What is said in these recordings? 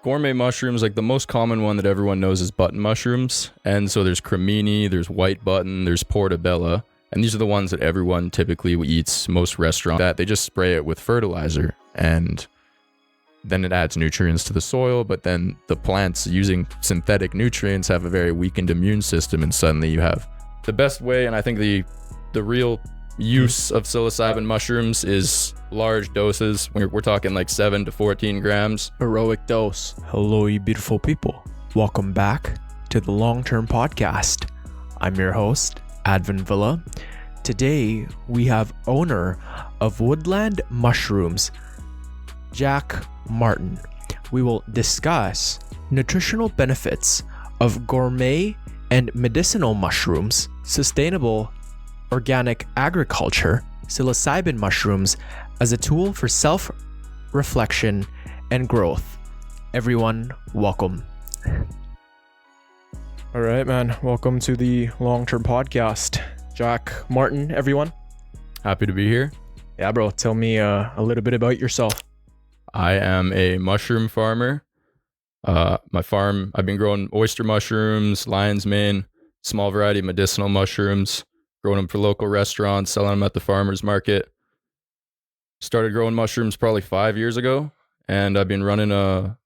gourmet mushrooms, like the most common one that everyone knows is button mushrooms. And so there's cremini, there's white button, there's portobello. And these are the ones that everyone typically eats, most restaurants, that they just spray it with fertilizer. And then it adds nutrients to the soil, but then the plants using synthetic nutrients have a very weakened immune system, and suddenly you have the best way. And I think the real use of psilocybin mushrooms is large doses. We're talking like 7 to 14 grams. Heroic dose. Hello, you beautiful people. Welcome back to the Long-Term Podcast. I'm your host, Advin Villa. Today, we have owner of Woodland Mushrooms, Jack Martin. We will discuss nutritional benefits of gourmet and medicinal mushrooms, sustainable organic agriculture, psilocybin mushrooms as a tool for self-reflection and growth. Everyone, welcome. All right, man. Welcome to the Long-Term Podcast. Jack Martin, everyone. Happy to be here. Yeah, bro. Tell me a little bit about yourself. I am a mushroom farmer. My farm, I've been growing oyster mushrooms, lion's mane, small variety of medicinal mushrooms, growing them for local restaurants, selling them at the farmer's market. Started growing mushrooms probably 5 years ago, and I've been running a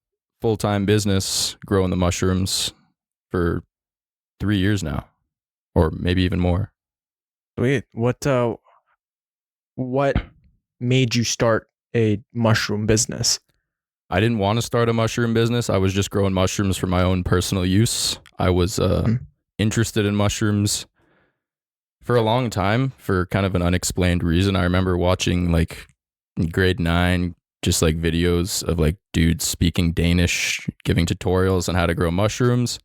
full-time business growing the mushrooms for 3 years now, or maybe even more. Wait, what made you start a mushroom business? I didn't want to start a mushroom business. I was just growing mushrooms for my own personal use. I was interested in mushrooms for a long time for kind of an unexplained reason. I remember watching like in grade 9, just like videos of like dudes speaking Danish, giving tutorials on how to grow mushrooms.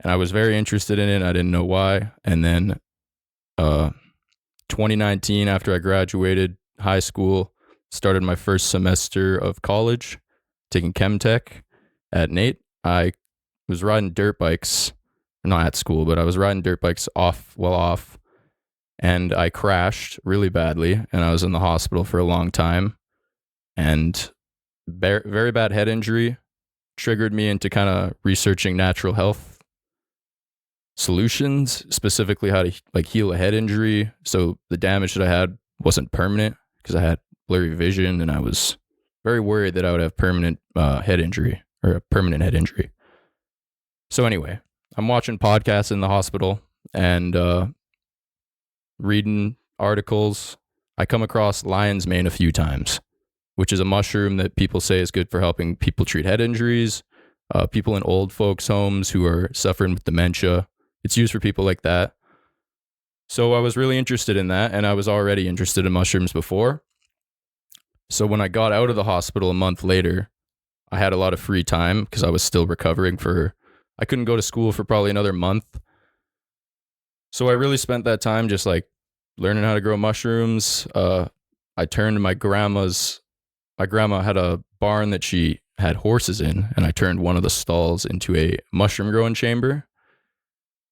And I was very interested in it. I didn't know why. And then 2019, after I graduated high school, started my first semester of college, taking chem tech at NAIT. I was riding dirt bikes, not at school, but I was riding dirt bikes off, and I crashed really badly, and I was in the hospital for a long time, and very bad head injury triggered me into kind of researching natural health solutions, specifically how to like heal a head injury. So the damage that I had wasn't permanent because I had blurry vision, and I was very worried that I would have permanent head injury or a permanent head injury. So anyway, I'm watching podcasts in the hospital and reading articles. I come across lion's mane a few times, which is a mushroom that people say is good for helping people treat head injuries, people in old folks' homes who are suffering with dementia. It's used for people like that. So I was really interested in that, and I was already interested in mushrooms before. So when I got out of the hospital a month later, I had a lot of free time because I was still recovering I couldn't go to school for probably another month. So I really spent that time just like learning how to grow mushrooms. I turned my grandma had a barn that she had horses in, and I turned one of the stalls into a mushroom growing chamber.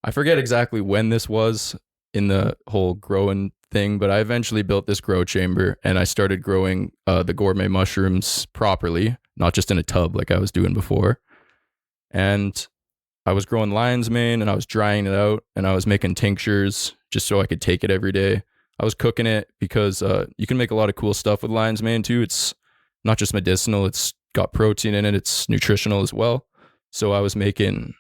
I forget exactly when this was in the whole growing thing, but I eventually built this grow chamber, and I started growing the gourmet mushrooms properly, not just in a tub like I was doing before. And I was growing lion's mane, and I was drying it out, and I was making tinctures just so I could take it every day. I was cooking it because you can make a lot of cool stuff with lion's mane too. It's not just medicinal, it's got protein in it, it's nutritional as well. So I was making,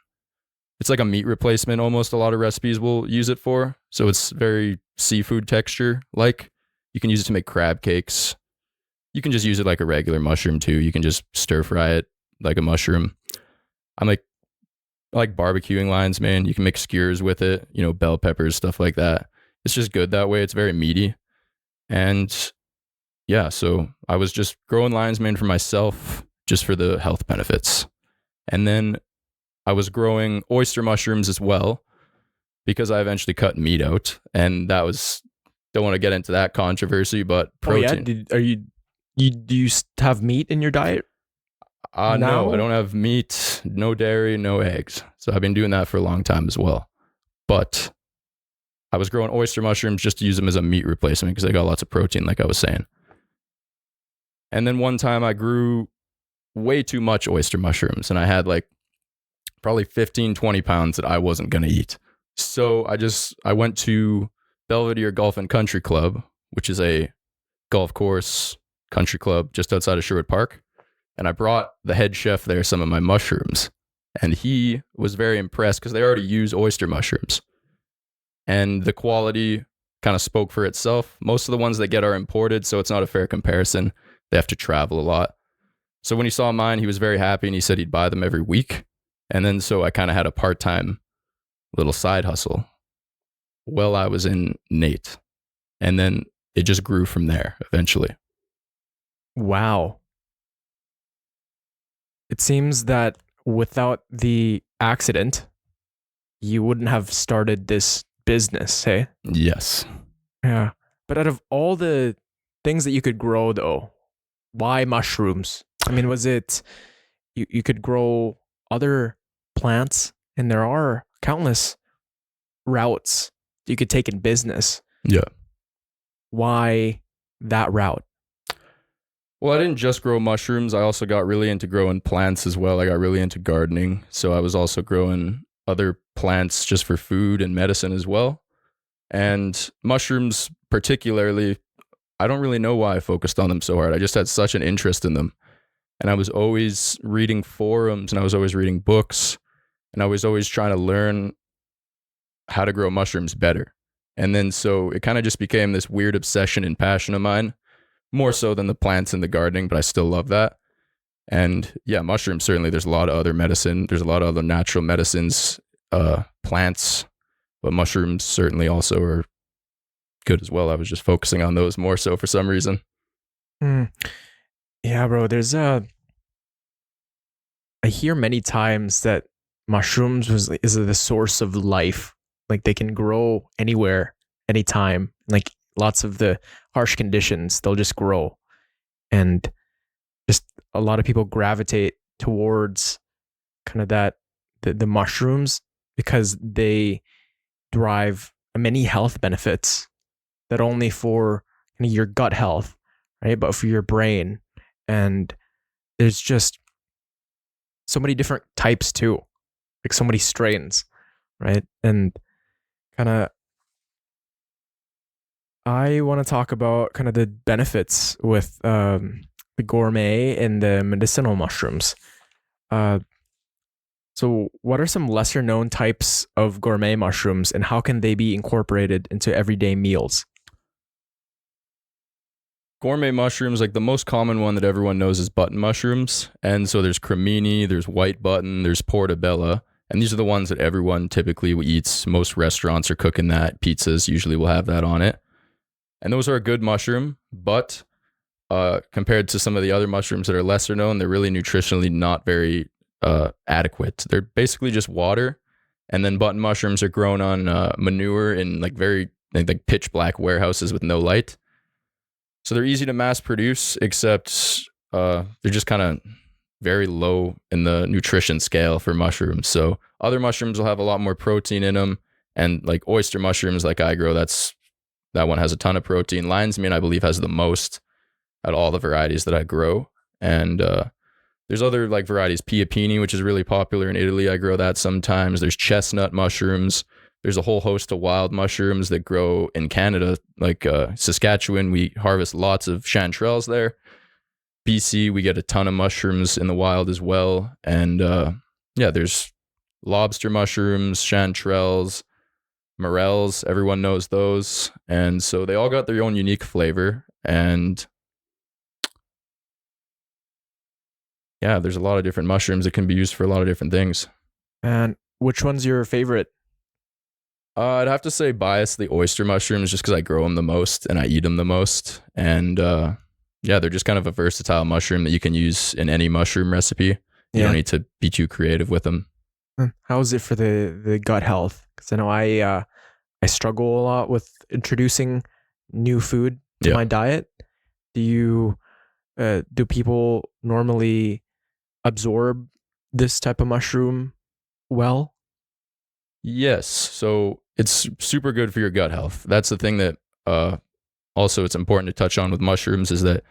it's like a meat replacement almost, a lot of recipes will use it for. So it's very seafood texture. Like you can use it to make crab cakes. You can just use it like a regular mushroom too. You can just stir fry it like a mushroom. I like barbecuing lion's mane. You can make skewers with it, bell peppers, stuff like that. It's just good that way. It's very meaty. And yeah, so I was just growing lion's mane for myself, just for the health benefits. And then I was growing oyster mushrooms as well, because I eventually cut meat out, and that was, don't want to get into that controversy, but protein. Oh yeah, do you have meat in your diet? No, I don't have meat, no dairy, no eggs. So I've been doing that for a long time as well. But I was growing oyster mushrooms just to use them as a meat replacement because they got lots of protein, like I was saying. And then one time I grew way too much oyster mushrooms. And I had like probably 15, 20 pounds that I wasn't going to eat. So I went to Belvedere Golf and Country Club, which is a golf course country club just outside of Sherwood Park. And I brought the head chef there some of my mushrooms. And he was very impressed because they already use oyster mushrooms. And the quality kind of spoke for itself. Most of the ones they get are imported, so it's not a fair comparison. They have to travel a lot. So when he saw mine, he was very happy and he said he'd buy them every week. And then so I kind of had a part-time little side hustle while I was in NAIT. And then it just grew from there eventually. Wow. It seems that without the accident, you wouldn't have started this business, hey? Yes. Yeah. But out of all the things that you could grow, though, why mushrooms? I mean, was it you could grow other plants, and there are countless routes you could take in business. Yeah. Why that route? Well, I didn't just grow mushrooms. I also got really into growing plants as well. I got really into gardening. So I was also growing other plants just for food and medicine as well. And mushrooms particularly, I don't really know why I focused on them so hard. I just had such an interest in them. And I was always reading forums and I was always reading books. And I was always trying to learn how to grow mushrooms better. And then so it kind of just became this weird obsession and passion of mine, more so than the plants and the gardening, but I still love that. And yeah, mushrooms, certainly there's a lot of other medicine. There's a lot of other natural medicines, plants, but mushrooms certainly also are good as well. I was just focusing on those more so for some reason. Yeah, bro, I hear many times that mushrooms is the source of life. Like they can grow anywhere, anytime. Like lots of the harsh conditions, they'll just grow. And just a lot of people gravitate towards kind of the mushrooms because they derive many health benefits, not only for kind of your gut health, right, but for your brain. And there's just so many different types too, like so many strains, right? And kind of I want to talk about kind of the benefits with the gourmet and the medicinal mushrooms. So what are some lesser known types of gourmet mushrooms and how can they be incorporated into everyday meals? Gourmet mushrooms, like the most common one that everyone knows is button mushrooms. And so there's cremini, there's white button, there's portobello. And these are the ones that everyone typically eats. Most restaurants are cooking that. Pizzas usually will have that on it. And those are a good mushroom, but compared to some of the other mushrooms that are lesser known, they're really nutritionally not very adequate. They're basically just water. And then button mushrooms are grown on manure in like pitch black warehouses with no light. So they're easy to mass produce, except they're just kind of very low in the nutrition scale for mushrooms. So other mushrooms will have a lot more protein in them. And like oyster mushrooms, like I grow, that one has a ton of protein. Lion's mane, I believe, has the most out of all the varieties that I grow. And there's other like varieties, piapini, which is really popular in Italy. I grow that sometimes. There's chestnut mushrooms. There's a whole host of wild mushrooms that grow in Canada, like Saskatchewan. We harvest lots of chanterelles there. BC, we get a ton of mushrooms in the wild as well. And yeah, there's lobster mushrooms, chanterelles, morels. Everyone knows those. And so they all got their own unique flavor. And yeah, there's a lot of different mushrooms that can be used for a lot of different things. And which one's your favorite? I'd have to say bias the oyster mushrooms just because I grow them the most and I eat them the most. And yeah, they're just kind of a versatile mushroom that you can use in any mushroom recipe. You don't need to be too creative with them. How is it for the gut health? Because I know I struggle a lot with introducing new food to my diet. Do people normally absorb this type of mushroom well? Yes. So it's super good for your gut health. That's the thing that also it's important to touch on with mushrooms is that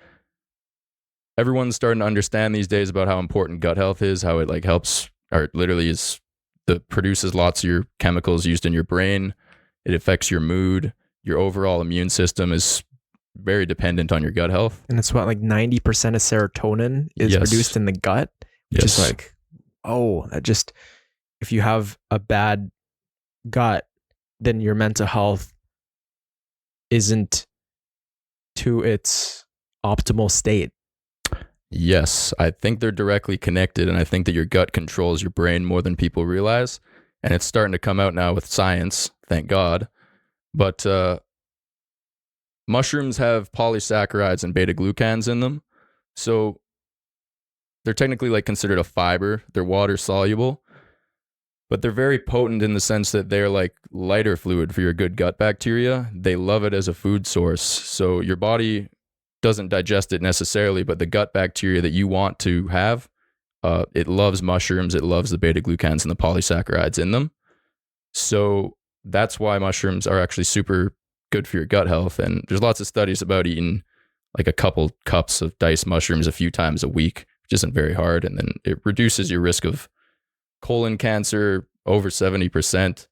everyone's starting to understand these days about how important gut health is, how it like helps, or it literally is produces lots of your chemicals used in your brain. It affects your mood. Your overall immune system is very dependent on your gut health. And it's what, like 90% of serotonin is Yes. produced in the gut, which is like, oh, that just, if you have a bad gut, then your mental health isn't to its optimal state. Yes, I think they're directly connected, and I think that your gut controls your brain more than people realize, and it's starting to come out now with science, thank God. But mushrooms have polysaccharides and beta-glucans in them, so they're technically like considered a fiber. They're water soluble, but they're very potent in the sense that they're like lighter fluid for your good gut bacteria. They love it as a food source, so your body doesn't digest it necessarily, but the gut bacteria that you want to have, it loves mushrooms. It loves the beta-glucans and the polysaccharides in them. So that's why mushrooms are actually super good for your gut health. And there's lots of studies about eating like a couple cups of diced mushrooms a few times a week, which isn't very hard. And then it reduces your risk of colon cancer over 70%.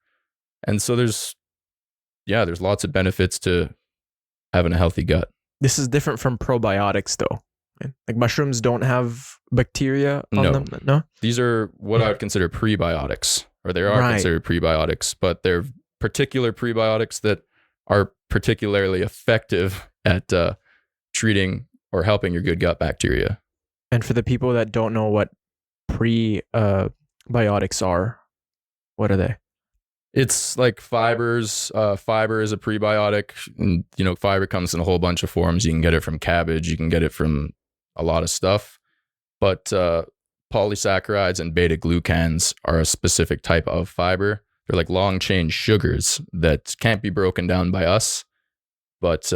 And so there's lots of benefits to having a healthy gut. This is different from probiotics, though. Like mushrooms don't have bacteria on them. No, these are what I would consider prebiotics, or they are considered prebiotics, but they're particular prebiotics that are particularly effective at treating or helping your good gut bacteria. And for the people that don't know what prebiotics are, what are they? It's like fibers. Fiber is a prebiotic, and fiber comes in a whole bunch of forms. You can get it from cabbage, you can get it from a lot of stuff, but polysaccharides and beta-glucans are a specific type of fiber. They're like long chain sugars that can't be broken down by us, but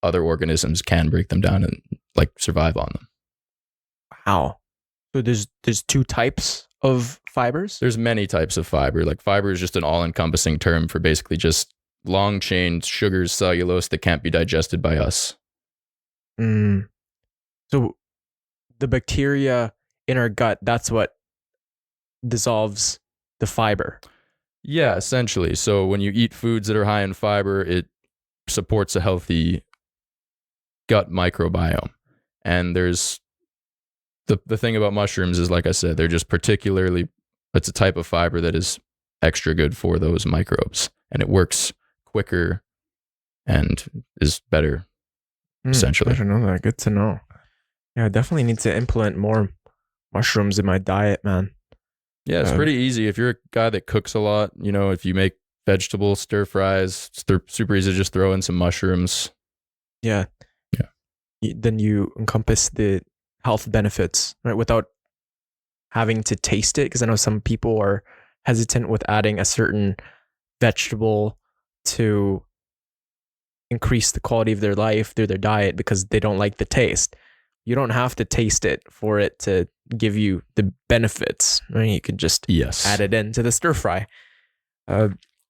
other organisms can break them down and like survive on them. Wow. So there's two types of fibers? There's many types of fiber. Like fiber is just an all-encompassing term for basically just long chain sugars, cellulose that can't be digested by us. So the bacteria in our gut, that's what dissolves the fiber. Yeah, essentially. So when you eat foods that are high in fiber, it supports a healthy gut microbiome. And there's the thing about mushrooms is, like I said, they're just it's a type of fiber that is extra good for those microbes, and it works quicker and is better, essentially. I don't know that. Good to know. Yeah, I definitely need to implement more mushrooms in my diet, man. Yeah, it's pretty easy. If you're a guy that cooks a lot, if you make vegetable stir fries, it's super easy to just throw in some mushrooms. Yeah. Then you encompass the health benefits, right, without having to taste it, because I know some people are hesitant with adding a certain vegetable to increase the quality of their life through their diet because they don't like the taste. You don't have to taste it for it to give you the benefits, right? You could just add it into the stir fry.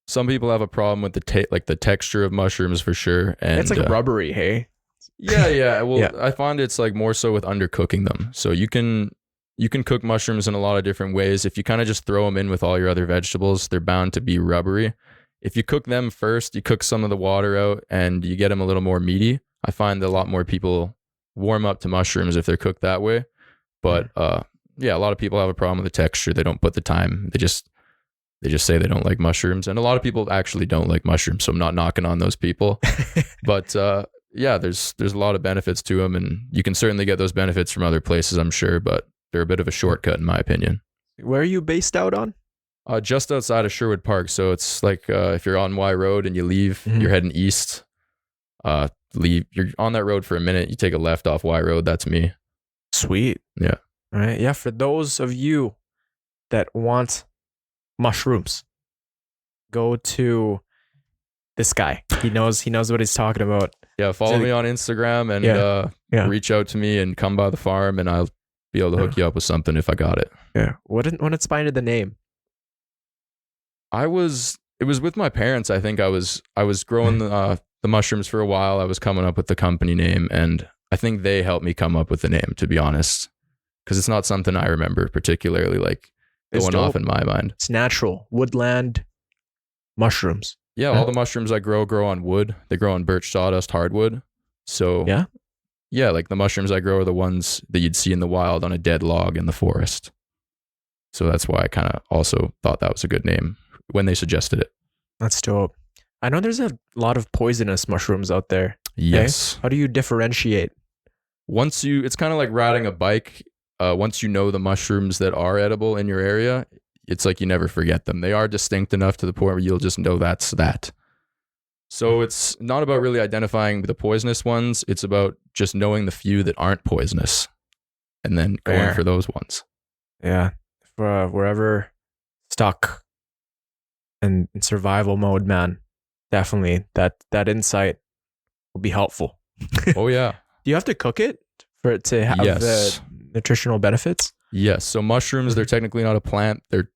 Some people have a problem with the texture of mushrooms for sure, and it's like rubbery, hey. Yeah. Well, I find it's like more so with undercooking them. So you can cook mushrooms in a lot of different ways. If you kind of just throw them in with all your other vegetables, they're bound to be rubbery. If you cook them first, you cook some of the water out and you get them a little more meaty. I find that a lot more people warm up to mushrooms if they're cooked that way. But a lot of people have a problem with the texture. They don't put the time. They just say they don't like mushrooms. And a lot of people actually don't like mushrooms, so I'm not knocking on those people. But there's a lot of benefits to them, and you can certainly get those benefits from other places, I'm sure, but they're a bit of a shortcut in my opinion. Where are you based out on? Just outside of Sherwood Park. So it's like if you're on Y Road and you leave, you're heading east. You're on that road for a minute. You take a left off Y Road. That's me. Sweet. Yeah. All right. Yeah. For those of you that want mushrooms, go to this guy. He knows what he's talking about. Yeah. Follow me on Instagram and reach out to me and come by the farm, and I'll be able to hook you up with something if I got it. Yeah. What inspired the name? It was with my parents. I think I was growing the mushrooms for a while. I was coming up with the company name, and I think they helped me come up with the name, to be honest, because it's not something I remember particularly like It's going off dope. in my mind. It's natural. Woodland mushrooms. Yeah, all the mushrooms I grow on wood. They grow on birch sawdust hardwood. So Yeah? yeah, like the mushrooms I grow are the ones that you'd see in the wild on a dead log in the forest. So that's why I kind of also thought that was a good name when they suggested it. That's dope. I know there's a lot of poisonous mushrooms out there. Yes. How do you differentiate? It's kind of like riding a bike. Once you know the mushrooms that are edible in your area, it's like you never forget them. They are distinct enough to the point where you'll just know that's that. So it's not about really identifying the poisonous ones. It's about just knowing the few that aren't poisonous and then going Fair. for those ones. Yeah. For wherever stuck in survival mode, man, definitely that insight will be helpful. Oh, yeah. Do you have to cook it for it to have Yes. the nutritional benefits? Yes. So mushrooms, they're technically not a plant. They're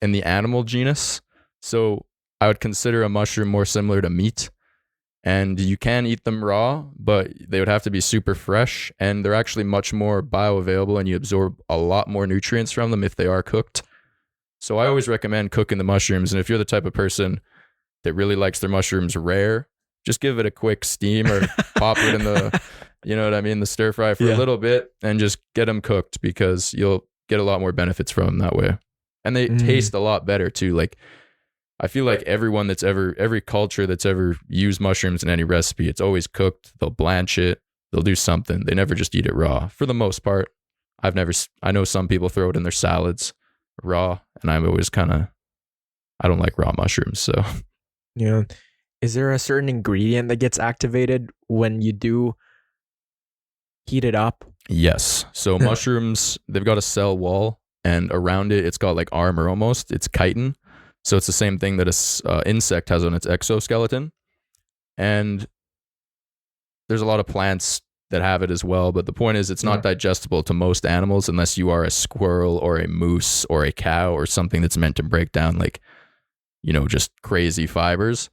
in the animal genus. So I would consider a mushroom more similar to meat. And you can eat them raw, but they would have to be super fresh. And they're actually much more bioavailable and you absorb a lot more nutrients from them if they are cooked. So I always recommend cooking the mushrooms. And if you're the type of person that really likes their mushrooms rare, just give it a quick steam or pop it in the, you know what I mean, the stir fry for a little bit and just get them cooked because you'll get a lot more benefits from them that way. And they taste a lot better too. Like I feel like every culture that's ever used mushrooms in any recipe, it's always cooked. They'll blanch it. They'll do something. They never just eat it raw for the most part. I know some people throw it in their salads raw and I'm always I don't like raw mushrooms. So Yeah. Is there a certain ingredient that gets activated when you do heat it up? yes. So mushrooms, they've got a cell wall and around it, it's got like armor almost. It's chitin. So it's the same thing that a insect has on its exoskeleton. And there's a lot of plants that have it as well. But the point is it's not digestible to most animals unless you are a squirrel or a moose or a cow or something that's meant to break down like, just crazy fibers.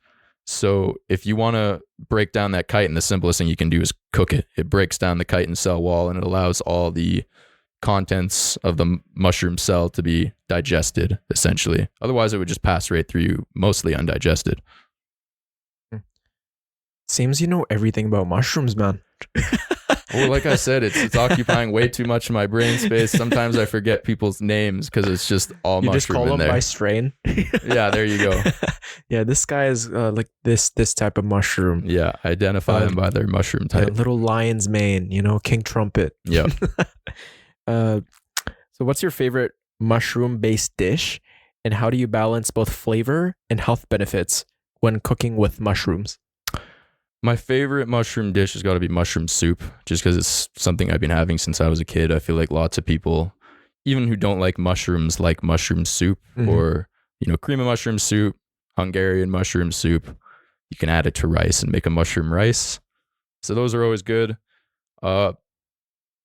So if you want to break down that chitin, the simplest thing you can do is cook it. It breaks down the chitin cell wall and it allows all the contents of the mushroom cell to be digested, essentially. Otherwise, it would just pass right through you, mostly undigested. Seems you know everything about mushrooms, man. Well, like I said, it's occupying way too much of my brain space. Sometimes I forget people's names because it's just all You mushroom just call in them there. by strain. Yeah, there you go. Yeah, this guy is like this type of mushroom. Yeah, identify them by their mushroom type. Little lion's mane, king trumpet. Yeah. So what's your favorite mushroom-based dish, and how do you balance both flavor and health benefits when cooking with mushrooms? My favorite mushroom dish has got to be mushroom soup, just because it's something I've been having since I was a kid. I feel like lots of people, even who don't like mushroom soup, or, cream of mushroom soup, Hungarian mushroom soup. You can add it to rice and make a mushroom rice. So those are always good.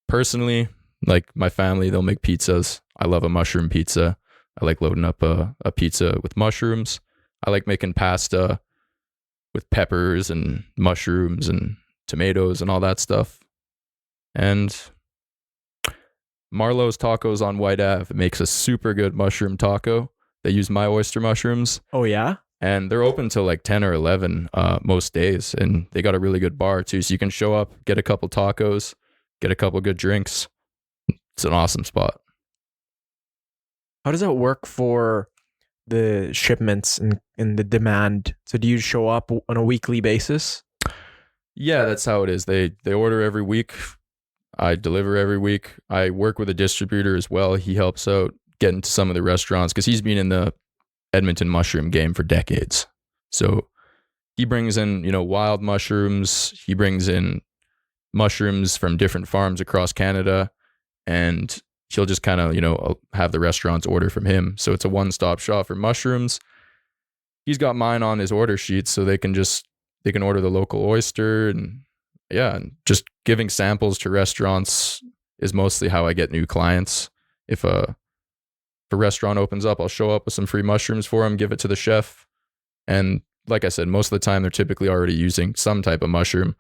Personally, like my family, they'll make pizzas. I love a mushroom pizza. I like loading up a pizza with mushrooms. I like making pasta with peppers and mushrooms and tomatoes and all that stuff. And Marlowe's Tacos on White Ave makes a super good mushroom taco. They use my oyster mushrooms. Oh, yeah? And they're open till like 10 or 11 most days. And they got a really good bar too. So you can show up, get a couple tacos, get a couple good drinks. It's an awesome spot. How does that work for the shipments and the demand? So do you show up on a weekly basis? Yeah, that's how it is. They order every week. I deliver every week. I work with a distributor as well. He helps out getting to some of the restaurants because he's been in the Edmonton mushroom game for decades. So he brings in, wild mushrooms. He brings in mushrooms from different farms across Canada, and he'll just kind of, have the restaurants order from him. So it's a one-stop shop for mushrooms. He's got mine on his order sheet, so they can order the local oyster, and just giving samples to restaurants is mostly how I get new clients. If a restaurant opens up, I'll show up with some free mushrooms for him, give it to the chef. And like I said, most of the time they're typically already using some type of mushroom.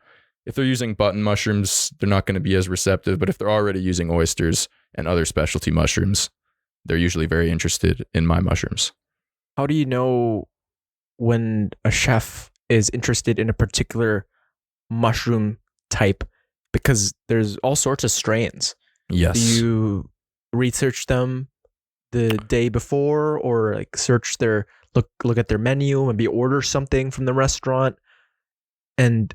if they're using button mushrooms, they're not going to be as receptive. But if they're already using oysters and other specialty mushrooms, they're usually very interested in my mushrooms. How do you know when a chef is interested in a particular mushroom type? Because there's all sorts of strains. Yes. Do you research them the day before, or like search their look at their menu, maybe order something from the restaurant? And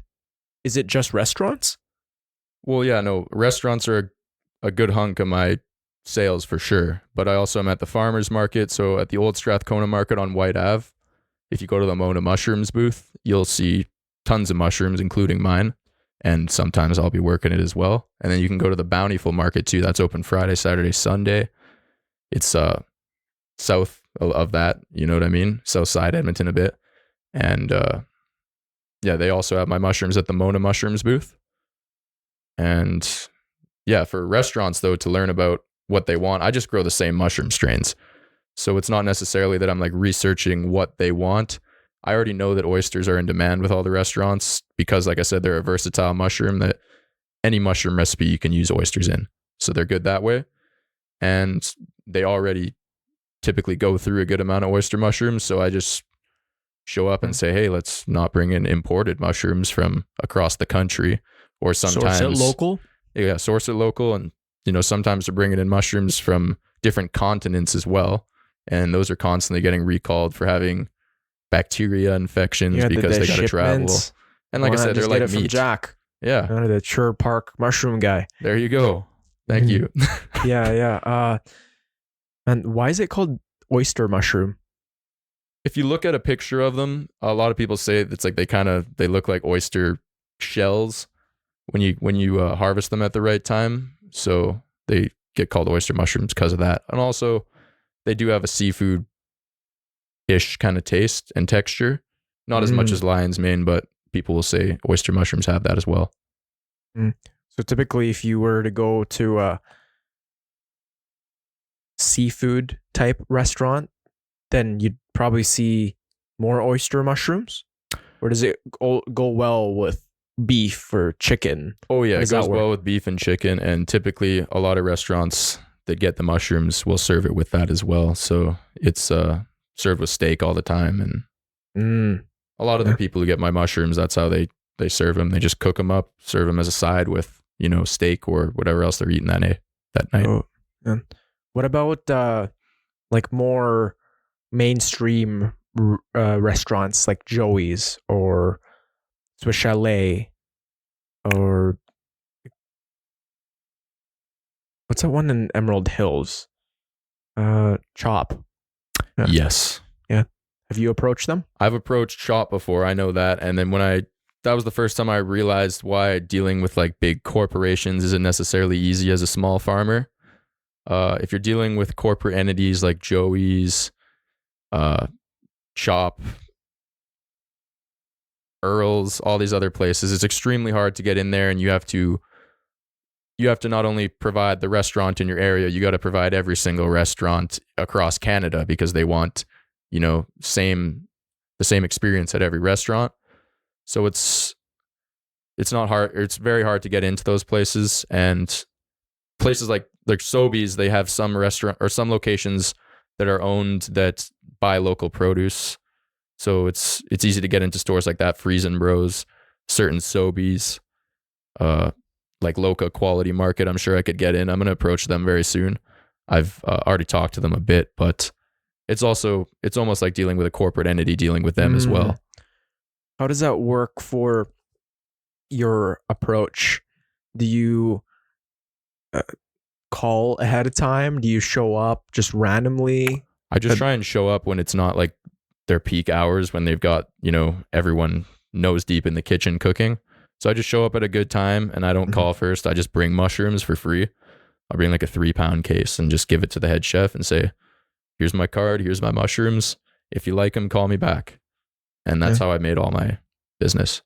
is it just restaurants? Well, yeah, no, restaurants are a good hunk of my sales for sure. But I also am at the farmer's market. So at the Old Strathcona Market on White Ave, if you go to the Mona Mushrooms booth, you'll see tons of mushrooms, including mine. And sometimes I'll be working it as well. And then you can go to the Bountiful Market too. That's open Friday, Saturday, Sunday. It's south of that, you know what I mean? South side Edmonton a bit. And yeah, they also have my mushrooms at the Mona Mushrooms booth. And yeah, for restaurants though, to learn about what they want, I just grow the same mushroom strains. So it's not necessarily that I'm like researching what they want. I already know that oysters are in demand with all the restaurants because, like I said, they're a versatile mushroom that any mushroom recipe you can use oysters in. So they're good that way. And they already typically go through a good amount of oyster mushrooms. So I just show up and say, hey, let's not bring in imported mushrooms from across the country. Or sometimes source it local. Yeah, source it local. And, you know, sometimes they're bringing in mushrooms from different continents as well. And those are constantly getting recalled for having bacteria infections because they got to travel. And like I said, they're like meat. From Jack. Yeah. The Sher Park mushroom guy. There you go. Thank you. Yeah. And why is it called oyster mushroom? If you look at a picture of them, a lot of people say it's like they look like oyster shells when you harvest them at the right time. So they get called oyster mushrooms because of that. And also they do have a seafood ish kind of taste and texture. Not as much as lion's mane, but people will say oyster mushrooms have that as well. So typically if you were to go to a seafood type restaurant, then you'd probably see more oyster mushrooms? Or does it go well with beef or chicken? Oh yeah, it goes well with beef and chicken, and typically a lot of restaurants that get the mushrooms will serve it with that as well. So it's served with steak all the time, and a lot of the people who get my mushrooms, that's how they serve them. They just cook them up, serve them as a side with, you know, steak or whatever else they're eating that night. Oh, and what about like more mainstream restaurants like Joey's or Swiss Chalet, or what's that one in Emerald Hills? Chop. Yeah. Yes. Yeah. Have you approached them? I've approached Chop before. I know that. And then that was the first time I realized why dealing with like big corporations isn't necessarily easy as a small farmer. If you're dealing with corporate entities like Joey's, Chop, Earl's, all these other places, it's extremely hard to get in there, and you have to not only provide the restaurant in your area, you got to provide every single restaurant across Canada because they want, you know, the same experience at every restaurant. So it's not hard. It's very hard to get into those places, and places like Sobeys, they have some restaurant or some locations that are owned that buy local produce. So it's easy to get into stores like that, Freezin' Bros, certain Sobeys, like Loca Quality Market. I'm sure I could get in. I'm going to approach them very soon. I've already talked to them a bit, but it's almost like dealing with a corporate entity, dealing with them as well. How does that work for your approach? Do you call ahead of time? Do you show up just randomly? I just try and show up when it's not like their peak hours, when they've got, you know, everyone nose deep in the kitchen cooking. So I just show up at a good time, and I don't call first. I just bring mushrooms for free. I'll bring like a 3-pound case and just give it to the head chef and say, here's my card, here's my mushrooms. If you like them, call me back. And that's how I made all my business.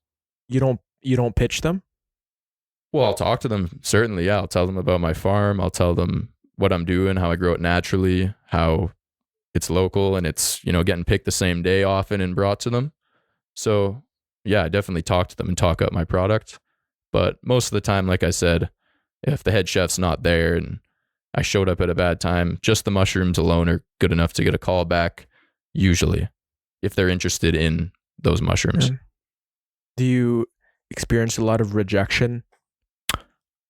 You don't pitch them? Well, I'll talk to them, certainly. Yeah, I'll tell them about my farm. I'll tell them what I'm doing, how I grow it naturally, how it's local, and it's, you know, getting picked the same day often and brought to them. So yeah, I definitely talk to them and talk up my product. But most of the time, like I said, if the head chef's not there and I showed up at a bad time, just the mushrooms alone are good enough to get a call back, usually, if they're interested in those mushrooms. Do you experience a lot of rejection?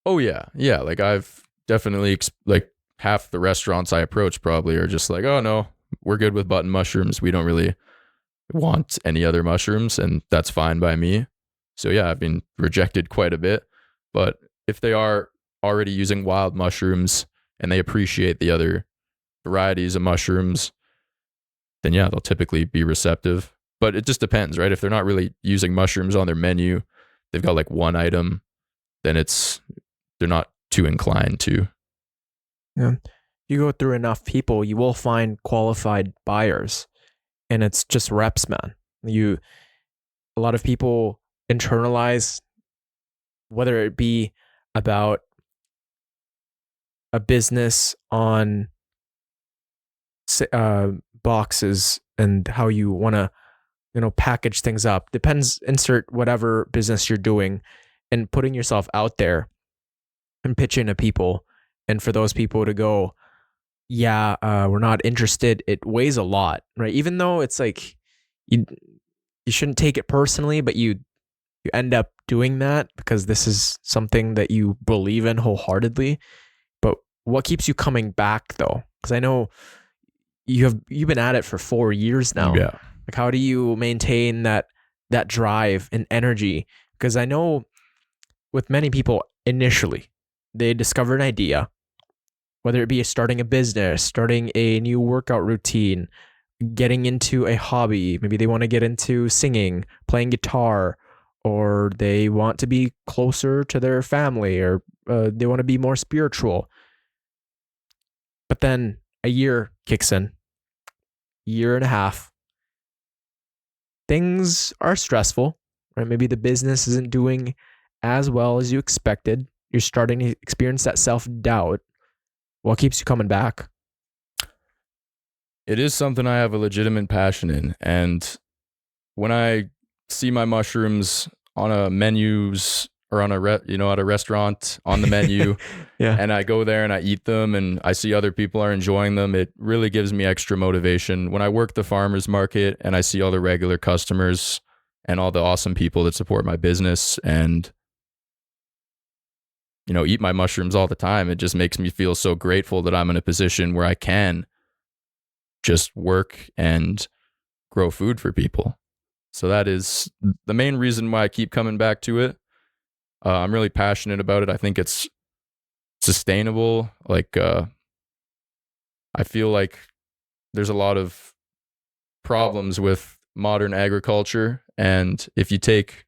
Oh, yeah. Yeah. Like I've definitely, like half the restaurants I approach probably are just like, oh, no, we're good with button mushrooms. We don't really want any other mushrooms, and that's fine by me. So yeah, I've been rejected quite a bit. But if they are already using wild mushrooms and they appreciate the other varieties of mushrooms, then yeah, they'll typically be receptive. But it just depends, right? If they're not really using mushrooms on their menu, they've got like one item, then they're not too inclined to. Yeah. You go through enough people, you will find qualified buyers, and it's just reps, man. A lot of people internalize, whether it be about a business on boxes and how you want to, package things up. Depends, insert whatever business you're doing, and putting yourself out there and pitching to people. And for those people to go, yeah, we're not interested, it weighs a lot, right? Even though it's like, you shouldn't take it personally, but you end up doing that because this is something that you believe in wholeheartedly. But what keeps you coming back though? Because I know you've been at it for 4 years now. Yeah. Like, how do you maintain that drive and energy? Because I know with many people, initially they discover an idea, whether it be starting a business, starting a new workout routine, getting into a hobby. Maybe they want to get into singing, playing guitar, or they want to be closer to their family, or they want to be more spiritual. But then a year kicks in, year and a half. Things are stressful, right? Maybe the business isn't doing as well as you expected. You're starting to experience that self-doubt. What keeps you coming back? It is something I have a legitimate passion in. And when I see my mushrooms on a menus or on at a restaurant on the menu, Yeah. and I go there and I eat them and I see other people are enjoying them, it really gives me extra motivation. When I work the farmer's market and I see all the regular customers and all the awesome people that support my business and eat my mushrooms all the time, it just makes me feel so grateful that I'm in a position where I can just work and grow food for people. So that is the main reason why I keep coming back to it. I'm really passionate about it. I think it's sustainable. Like, I feel like there's a lot of problems with modern agriculture. And if you take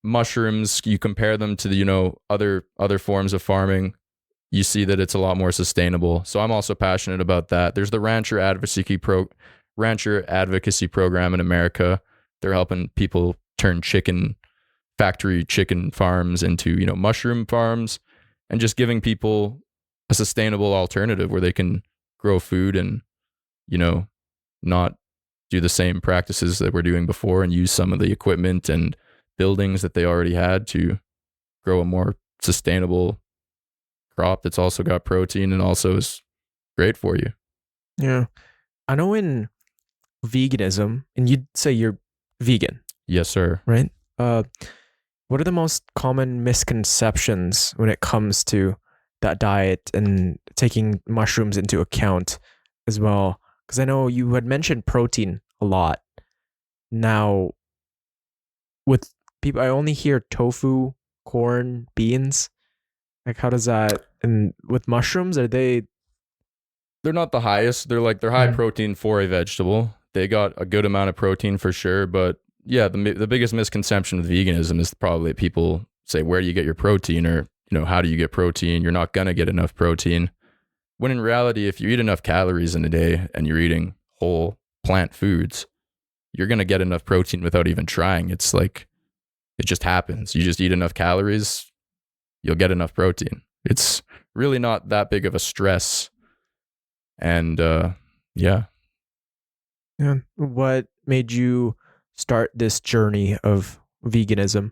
mushrooms, you compare them to the, other forms of farming, you see that it's a lot more sustainable. So I'm also passionate about that. There's the rancher advocacy program in America. They're helping people turn factory chicken farms into, mushroom farms, and just giving people a sustainable alternative where they can grow food and, not do the same practices that we're doing before and use some of the equipment and buildings that they already had to grow a more sustainable crop that's also got protein and also is great for you. Yeah. I know in veganism, and you'd say you're vegan. Yes, sir. Right? What are the most common misconceptions when it comes to that diet and taking mushrooms into account as well? Because I know you had mentioned protein a lot. Now, with people, I only hear tofu, corn, beans. Like, how does that? And with mushrooms, are they? They're not the highest. They're high protein for a vegetable. They got a good amount of protein for sure, but yeah, the biggest misconception with veganism is probably people say, where do you get your protein? Or, how do you get protein? You're not going to get enough protein. When in reality, if you eat enough calories in a day and you're eating whole plant foods, you're going to get enough protein without even trying. It's like, it just happens. You just eat enough calories, you'll get enough protein. It's really not that big of a stress. And yeah. Yeah. What made you start this journey of veganism?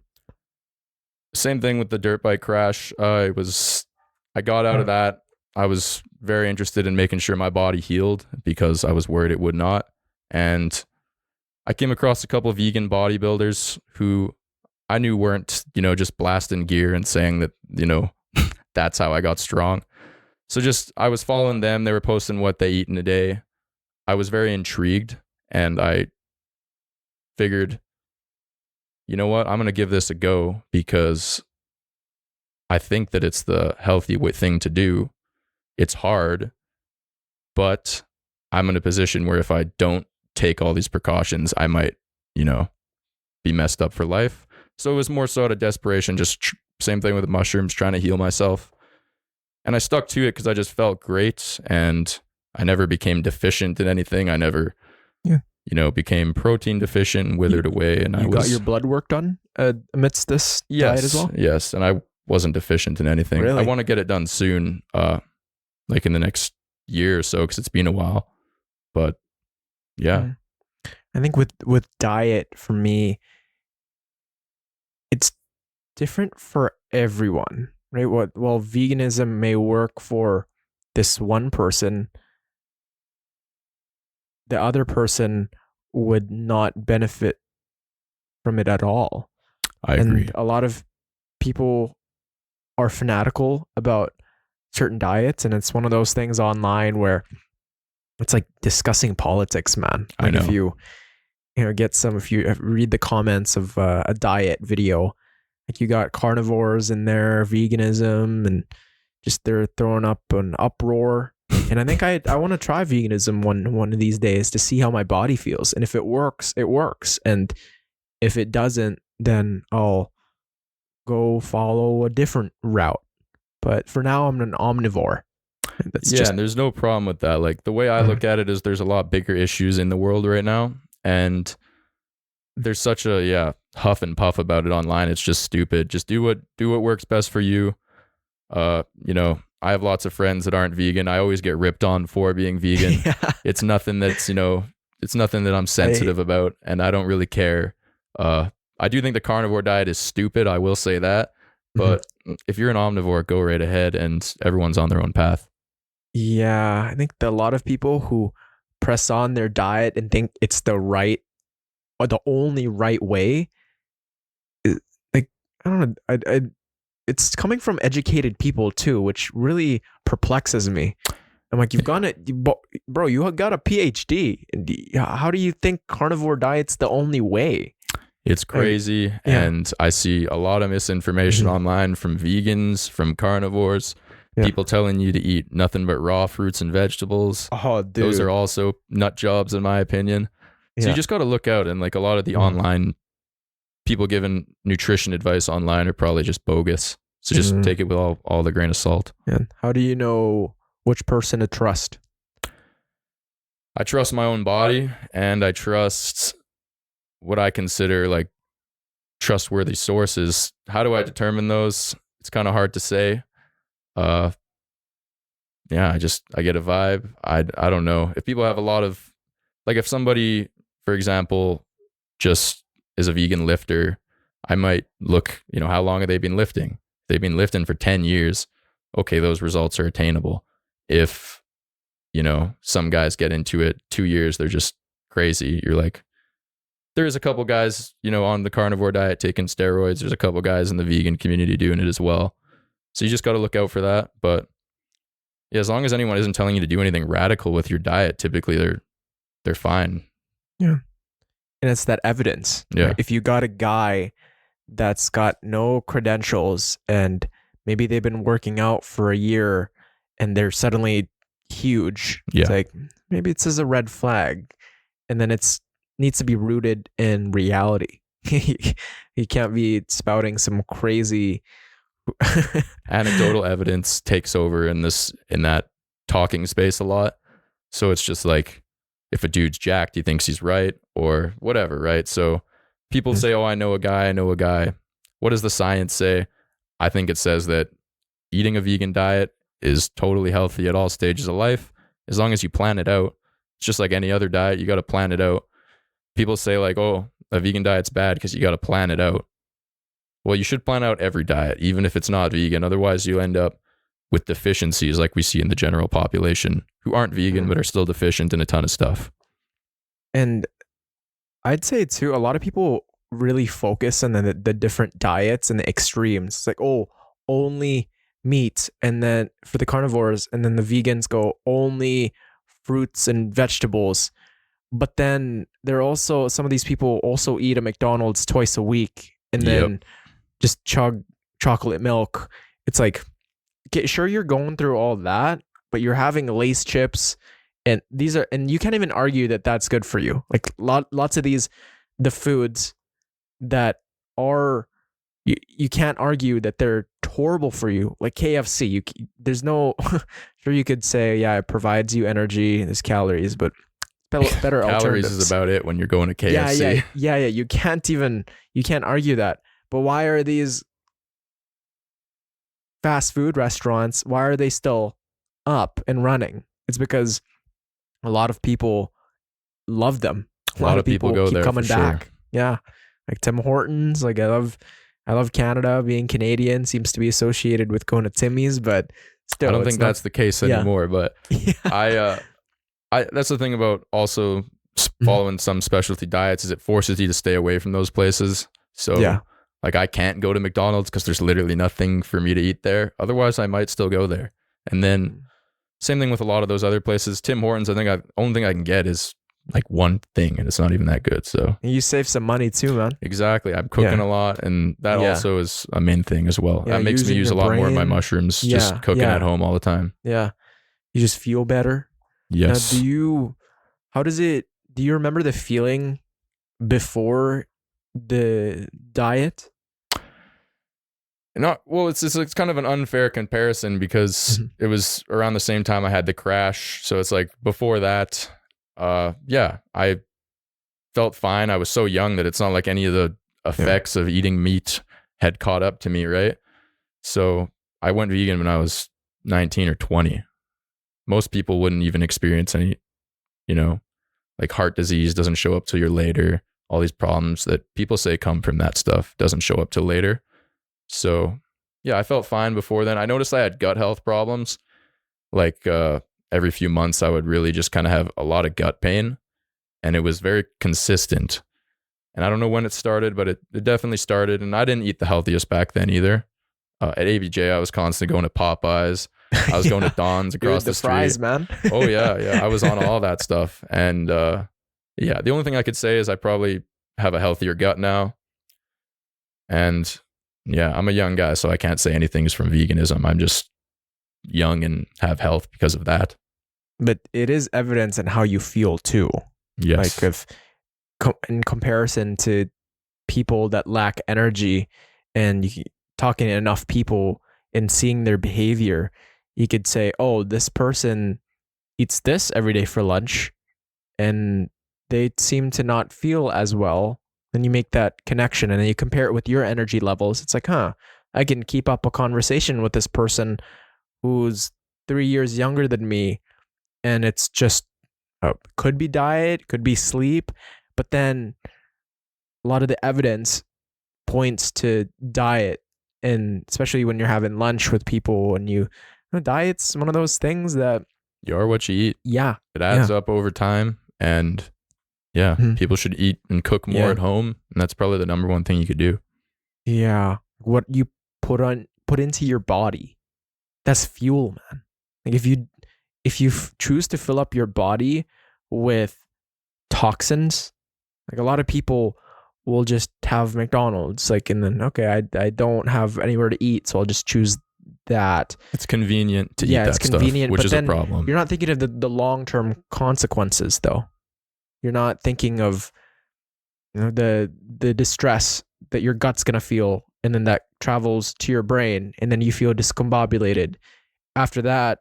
Same thing with the dirt bike crash. I got out of that. I was very interested in making sure my body healed because I was worried it would not. And I came across a couple of vegan bodybuilders who I knew weren't, just blasting gear and saying that, that's how I got strong. So I was following them. They were posting what they eat in a day. I was very intrigued and I figured, you know what, I'm going to give this a go because I think that it's the healthy thing to do. It's hard, but I'm in a position where if I don't take all these precautions, I might, be messed up for life. So it was more so out of desperation, just same thing with the mushrooms, trying to heal myself. And I stuck to it because I just felt great and I never became deficient in anything. I never, became protein deficient and withered away. And I got your blood work done amidst this diet as well? Yes. And I wasn't deficient in anything. Really? I want to get it done soon, like in the next year or so, because it's been a while. But yeah. I think with diet, for me, it's different for everyone, right? While veganism may work for this one person, the other person would not benefit from it at all. I agree. And a lot of people are fanatical about certain diets, and it's one of those things online where it's like discussing politics, man. Like I know. If you read the comments of a diet video, like you got carnivores in there, veganism, and just they're throwing up an uproar. And I think I want to try veganism one of these days to see how my body feels. And if it works, it works. And if it doesn't, then I'll go follow a different route. But for now, I'm an omnivore. And there's no problem with that. Like the way I look at it is there's a lot bigger issues in the world right now. And there's such a huff and puff about it online. It's just stupid. Just do what works best for you. I have lots of friends that aren't vegan. I always get ripped on for being vegan. It's nothing that's, it's nothing that I'm sensitive about, and I don't really care. I do think the carnivore diet is stupid. I will say that. But if you're an omnivore, go right ahead, and everyone's on their own path. Yeah, I think that a lot of people who press on their diet and think it's the right or the only right way, like, I don't know, it's coming from educated people too, which really perplexes me. I'm like, you've got it, bro, you got a PhD. How do you think carnivore diet's the only way? It's crazy. And I see a lot of misinformation online from vegans, from carnivores, people telling you to eat nothing but raw fruits and vegetables. Oh, dude. Those are also nut jobs in my opinion. So you just got to look out, and like a lot of the online people giving nutrition advice online are probably just bogus. So just take it with all the grain of salt. And how do you know which person to trust? I trust my own body, and I trust what I consider like trustworthy sources. How do I determine those? It's kind of hard to say. I get a vibe. I don't know. If people have a lot of, like if somebody, for example, just is a vegan lifter, I might look, how long have they been lifting? If they've been lifting for 10 years. Okay, those results are attainable. If, some guys get into it 2 years, they're just crazy. You're like, there's a couple guys, on the carnivore diet taking steroids. There's a couple guys in the vegan community doing it as well. So you just got to look out for that. But yeah, as long as anyone isn't telling you to do anything radical with your diet, typically they're fine. Yeah. And it's that evidence. Yeah. Right? If you got a guy that's got no credentials and maybe they've been working out for a year and they're suddenly huge, it's like, maybe it's as a red flag. And then it's needs to be rooted in reality. He can't be spouting some crazy anecdotal evidence takes over in that talking space a lot. So it's just like, if a dude's jacked, he thinks he's right or whatever, right? So people say, oh, I know a guy. What does the science say? I think it says that eating a vegan diet is totally healthy at all stages of life, as long as you plan it out. It's just like any other diet, you got to plan it out. People say like, oh, a vegan diet's bad because you got to plan it out. Well, you should plan out every diet, even if it's not vegan. Otherwise, you end up with deficiencies like we see in the general population who aren't vegan but are still deficient in a ton of stuff. And I'd say too, a lot of people really focus on the different diets and the extremes. It's like, oh, only meat, and then for the carnivores, and then the vegans go only fruits and vegetables. But then there are also some of these people also eat a McDonald's twice a week and then just chug chocolate milk. It's like, okay, sure, you're going through all that, but you're having Lay's chips, and these are, and you can't even argue that that's good for you. Like lots of the foods that are, you can't argue that they're horrible for you. Like KFC, there's no, sure, you could say, yeah, it provides you energy, there's calories, but better calories alternatives. Is about it when you're going to KFC. Yeah. You can't argue that. But why are these fast food restaurants, why are they still up and running? It's because a lot of people love them. A lot of people go keep there coming for back. sure. Yeah. Like Tim Hortons. Like I love Canada. Being Canadian seems to be associated with going to Timmy's, but still, I don't think that's the case anymore. But yeah. I that's the thing about also following some specialty diets is it forces you to stay away from those places. So like I can't go to McDonald's because there's literally nothing for me to eat there. Otherwise, I might still go there. And then same thing with a lot of those other places. Tim Hortons, I think only thing I can get is like one thing, and it's not even that good. So you save some money too, man. Exactly. I'm cooking a lot, and that also is a main thing as well. Yeah, that makes me use a lot more of my mushrooms just cooking at home all the time. Yeah. You just feel better. Yes. Now, do you remember the feeling before the diet? It's kind of an unfair comparison because it was around the same time I had the crash. So it's like before that, I felt fine. I was so young that it's not like any of the effects of eating meat had caught up to me, right? So I went vegan when I was 19 or 20. Most people wouldn't even experience any, like heart disease doesn't show up till you're later. All these problems that people say come from that stuff doesn't show up till later. So yeah, I felt fine before then. I noticed I had gut health problems. Like every few months I would really just kind of have a lot of gut pain, and it was very consistent. And I don't know when it started, but it definitely started. And I didn't eat the healthiest back then either. At ABJ, I was constantly going to Popeyes. I was going to Don's across the street. Fries, man. Oh yeah. I was on all that stuff. And the only thing I could say is I probably have a healthier gut now. And yeah, I'm a young guy, so I can't say anything is from veganism. I'm just young and have health because of that. But it is evidence in how you feel too. Yes. Like in comparison to people that lack energy, and talking to enough people and seeing their behavior, you could say, oh, this person eats this every day for lunch and they seem to not feel as well. Then you make that connection and then you compare it with your energy levels. It's like, I can keep up a conversation with this person who's 3 years younger than me. And it's just, could be diet, could be sleep. But then a lot of the evidence points to diet. And especially when you're having lunch with people and diet's one of those things that you are what you eat. Yeah. It adds up over time. And people should eat and cook more at home. And that's probably the number one thing you could do. Yeah. What you put into your body, that's fuel, man. Like if you choose to fill up your body with toxins, like a lot of people will just have McDonald's, like, and then, okay, I don't have anywhere to eat, so I'll just choose that. It's convenient to eat that stuff, which is a problem. You're not thinking of the long-term consequences, though. You're not thinking of the distress that your gut's gonna feel, and then that travels to your brain, and then you feel discombobulated. After that,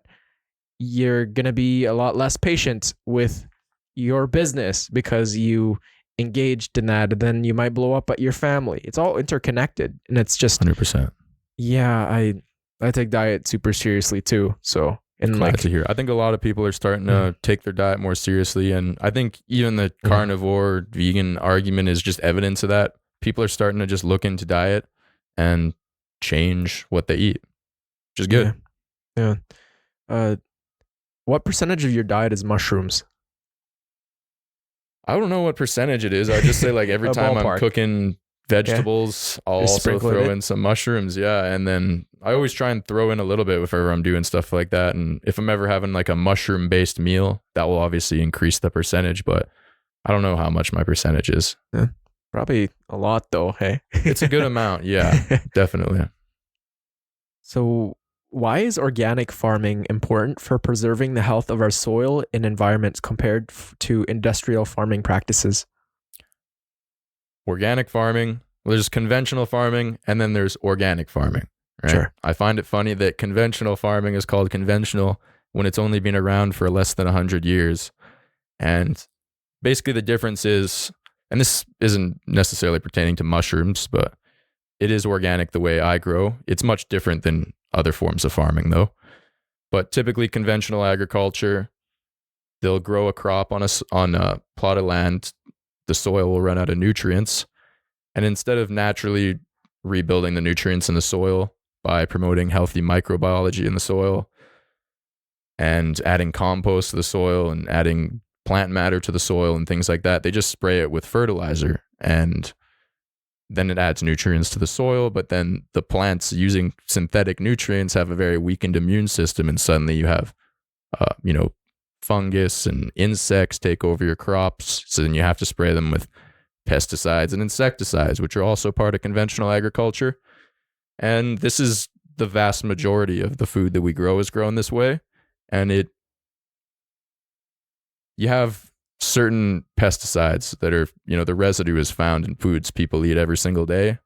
you're gonna be a lot less patient with your business because you engaged in that, and then you might blow up at your family. It's all interconnected, and it's just 100%. Yeah, I take diet super seriously too. So And Glad like, to hear. I think a lot of people are starting to take their diet more seriously. And I think even the carnivore vegan argument is just evidence of that. People are starting to just look into diet and change what they eat, which is good. Yeah. What percentage of your diet is mushrooms? I don't know what percentage it is. I just say like every A time ballpark. I'm cooking vegetables, I'll Just also sprinkle throw it. in some mushrooms. Yeah. And then I always try and throw in a little bit if ever I'm doing stuff like that. And if I'm ever having like a mushroom based meal, that will obviously increase the percentage, but I don't know how much my percentage is. Yeah. Probably a lot though, hey? It's a good amount. Yeah, definitely. So, why is organic farming important for preserving the health of our soil and environments compared to industrial farming practices? Organic farming, well, there's conventional farming, and then there's organic farming, right? Sure. I find it funny that conventional farming is called conventional when it's only been around for less than 100 years. And basically the difference is, and this isn't necessarily pertaining to mushrooms, but it is organic the way I grow. It's much different than other forms of farming though. But typically conventional agriculture, they'll grow a crop on a plot of land. The soil will run out of nutrients. And instead of naturally rebuilding the nutrients in the soil by promoting healthy microbiology in the soil and adding compost to the soil and adding plant matter to the soil and things like that, they just spray it with fertilizer, and then it adds nutrients to the soil. But then the plants using synthetic nutrients have a very weakened immune system, and suddenly you have, fungus and insects take over your crops. So then you have to spray them with pesticides and insecticides, which are also part of conventional agriculture. And this is the vast majority of the food that we grow is grown this way. And you have certain pesticides that are, the residue is found in foods people eat every single day.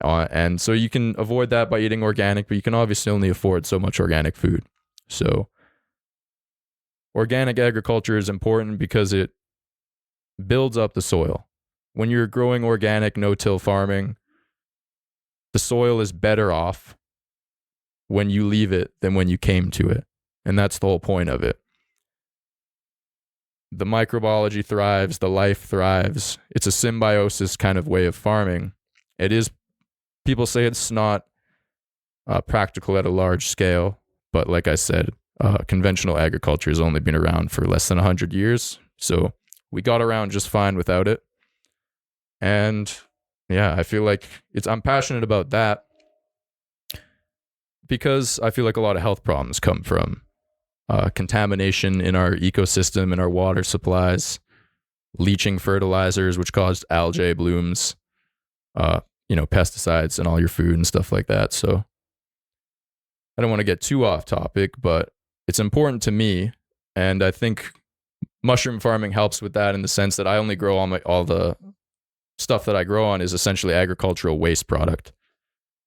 And so you can avoid that by eating organic, but you can obviously only afford so much organic food. So organic agriculture is important because it builds up the soil. When you're growing organic no-till farming, the soil is better off when you leave it than when you came to it. And that's the whole point of it. The microbiology thrives, the life thrives. It's a symbiosis kind of way of farming. It is, people say it's not practical at a large scale, but like I said, conventional agriculture has only been around for less than 100 years. So we got around just fine without it. And yeah, I feel like I'm passionate about that because I feel like a lot of health problems come from contamination in our ecosystem, in our water supplies, leaching fertilizers, which caused algae blooms, pesticides in all your food and stuff like that. So I don't want to get too off topic, but it's important to me. And I think mushroom farming helps with that in the sense that I only grow all the stuff that I grow on is essentially agricultural waste product.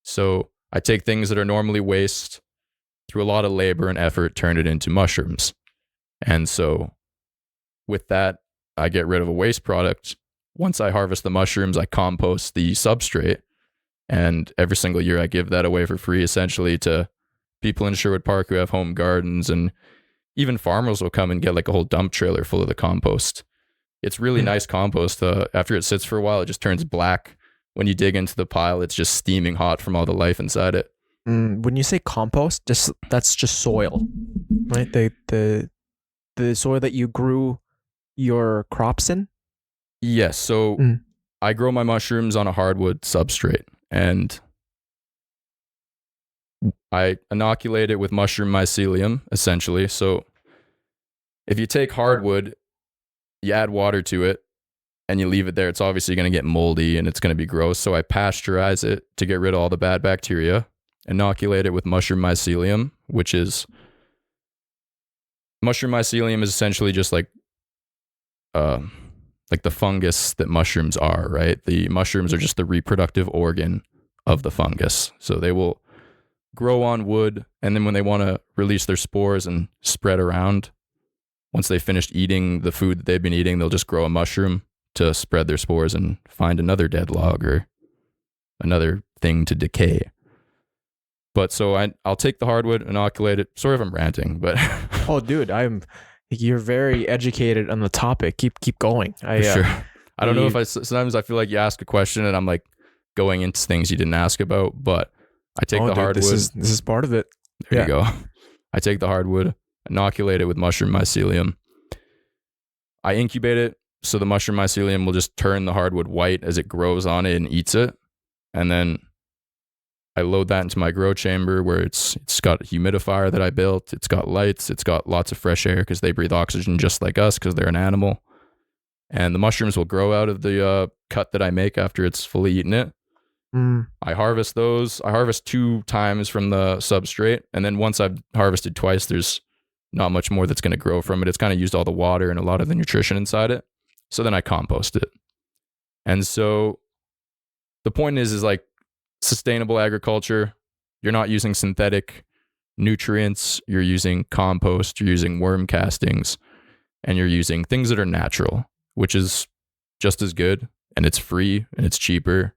So I take things that are normally waste, through a lot of labor and effort, turn it into mushrooms. And so with that, I get rid of a waste product. Once I harvest the mushrooms, I compost the substrate. And every single year I give that away for free, essentially, to people in Sherwood Park who have home gardens. And even farmers will come and get like a whole dump trailer full of the compost. It's really nice compost. After it sits for a while, it just turns black. When you dig into the pile, it's just steaming hot from all the life inside it. When you say compost, that's just soil, right? The soil that you grew your crops in? Yes. So I grow my mushrooms on a hardwood substrate, and I inoculate it with mushroom mycelium, essentially. So if you take hardwood, you add water to it, and you leave it there, it's obviously going to get moldy and it's going to be gross. So I pasteurize it to get rid of all the bad bacteria, inoculate it with mushroom mycelium, which is essentially just like the fungus that mushrooms are, right? The mushrooms are just the reproductive organ of the fungus. So they will grow on wood, and then when they want to release their spores and spread around, once they finished eating the food that they've been eating, they'll just grow a mushroom to spread their spores and find another dead log or another thing to decay. But so I'll take the hardwood, inoculate it. Sorry if I'm ranting, but Oh, dude, you're very educated on the topic. Keep going. for sure. I don't know if sometimes I feel like you ask a question and I'm like going into things you didn't ask about, but I take the hardwood. This is part of it. There you go. I take the hardwood, inoculate it with mushroom mycelium. I incubate it, so the mushroom mycelium will just turn the hardwood white as it grows on it and eats it. And then I load that into my grow chamber where it's got a humidifier that I built. It's got lights. It's got lots of fresh air because they breathe oxygen just like us because they're an animal. And the mushrooms will grow out of the cut that I make after it's fully eaten it. I harvest those. I harvest 2 times from the substrate. And then once I've harvested twice, there's not much more that's going to grow from it. It's kind of used all the water and a lot of the nutrition inside it. So then I compost it. And so the point is like sustainable agriculture. You're not using synthetic nutrients. You're using compost. You're using worm castings. And you're using things that are natural, which is just as good. And it's free and it's cheaper.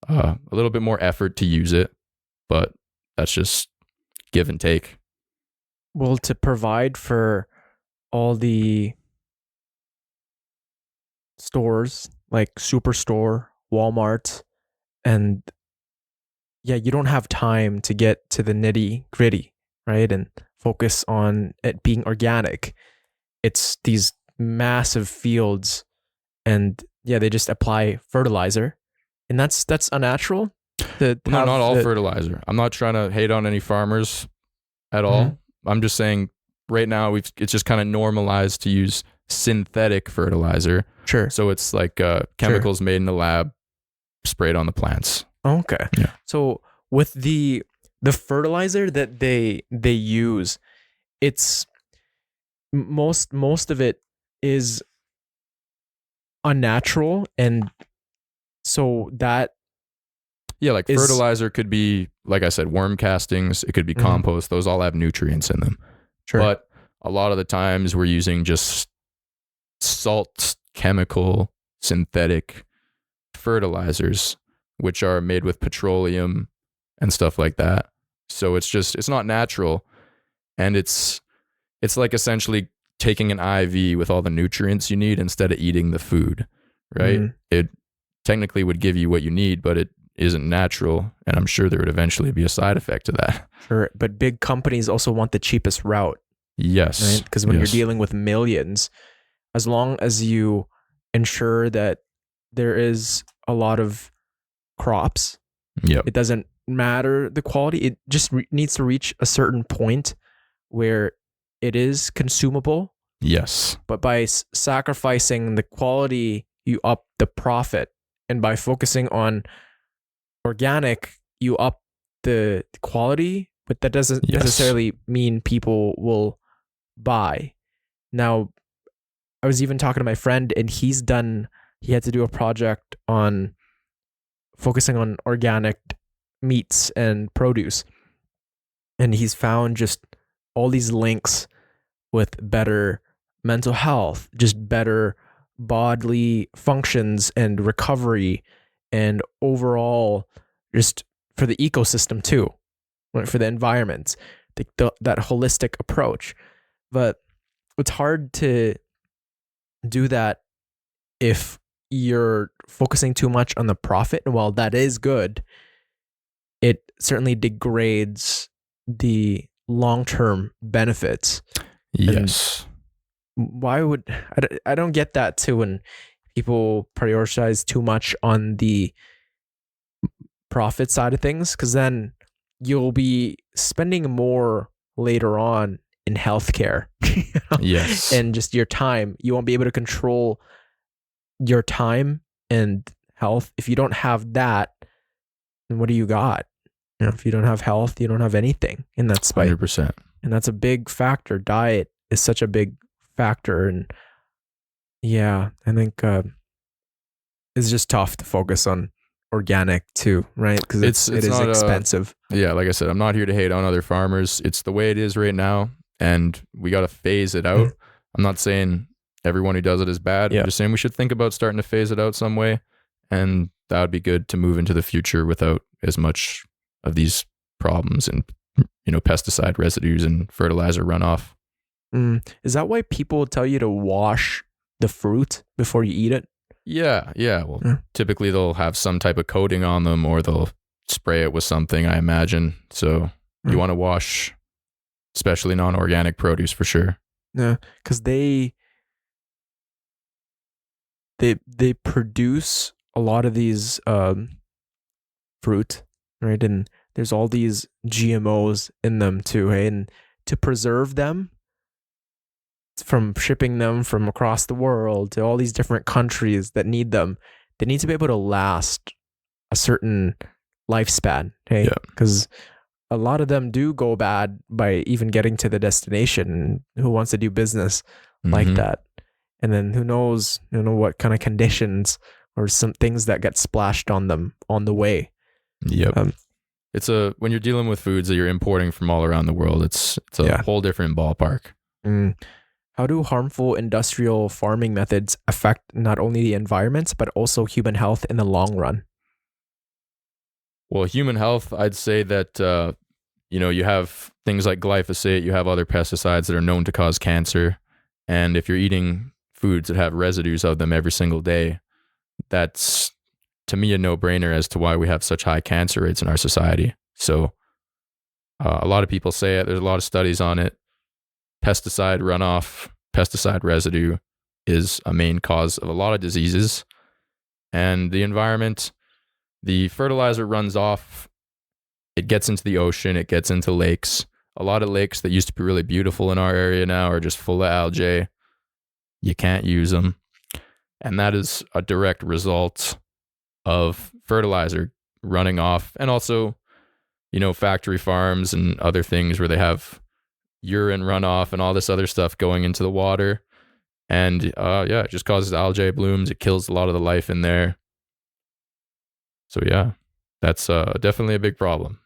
A little bit more effort to use it, but that's just give and take. Well, to provide for all the stores like Superstore, Walmart, and you don't have time to get to the nitty gritty, right? And focus on it being organic. It's these massive fields, and they just apply fertilizer, and that's unnatural. Not all fertilizer. I'm not trying to hate on any farmers at all. Mm-hmm. I'm just saying right now it's just kind of normalized to use synthetic fertilizer. Sure. So it's like chemicals made in the lab sprayed on the plants. Okay. Yeah. So with the fertilizer that they use, it's most of it is unnatural, and so that like fertilizer could be, like I said, worm castings. It could be compost. Those all have nutrients in them. Sure. But a lot of the times we're using just salt, chemical, synthetic fertilizers, which are made with petroleum and stuff like that. So it's not natural. And it's like essentially taking an IV with all the nutrients you need instead of eating the food, right? It technically would give you what you need, but it isn't natural, and I'm sure there would eventually be a side effect to that. Sure, but big companies also want the cheapest route. Yes. Right? Because when you're dealing with millions, as long as you ensure that there is a lot of crops, it doesn't matter the quality. It just needs to reach a certain point where it is consumable. Yes. But by sacrificing the quality, you up the profit. And by focusing on organic, you up the quality, but that doesn't necessarily mean people will buy. Now, I was even talking to my friend, and he had to do a project on focusing on organic meats and produce. And he's found just all these links with better mental health, just better bodily functions and recovery, and overall just for the ecosystem too, for the environment, that holistic approach. But it's hard to do that if you're focusing too much on the profit. And while that is good, it certainly degrades the long-term benefits. Yes. And why would I don't get that too when people prioritize too much on the profit side of things, because then you'll be spending more later on in healthcare. Yes. And just your time. You won't be able to control your time and health. If you don't have that, then what do you got? If you don't have health, you don't have anything. And that's 100%. And that's a big factor. Diet is such a big factor. And I think it's just tough to focus on organic too, right? Because it is expensive. Like I said, I'm not here to hate on other farmers. It's the way it is right now, and we got to phase it out. I'm not saying everyone who does it is bad. I'm just saying we should think about starting to phase it out some way, and that would be good to move into the future without as much of these problems and pesticide residues and fertilizer runoff. Is that why people tell you to wash the fruit before you eat it? Yeah. Well, typically they'll have some type of coating on them, or they'll spray it with something, I imagine. So you want to wash, especially non-organic produce, for sure. Yeah, because they produce a lot of these fruit, right? And there's all these GMOs in them too, hey? And to preserve them from shipping them from across the world to all these different countries that need them, they need to be able to last a certain lifespan, hey? Because a lot of them do go bad by even getting to the destination. Who wants to do business like that? And then who knows, what kind of conditions or some things that get splashed on them on the way. Yep. It's when you're dealing with foods that you're importing from all around the world, it's a whole different ballpark. How do harmful industrial farming methods affect not only the environment, but also human health in the long run? Well, human health, I'd say that, you have things like glyphosate, you have other pesticides that are known to cause cancer. And if you're eating foods that have residues of them every single day, that's, to me, a no-brainer as to why we have such high cancer rates in our society. So a lot of people say it. There's a lot of studies on it. Pesticide runoff, pesticide residue is a main cause of a lot of diseases. And the environment, the fertilizer runs off, it gets into the ocean, it gets into lakes. A lot of lakes that used to be really beautiful in our area now are just full of algae. You can't use them. And that is a direct result of fertilizer running off. And also, factory farms and other things where they have urine runoff and all this other stuff going into the water. And it just causes algae blooms. It kills a lot of the life in there. So yeah, that's definitely a big problem.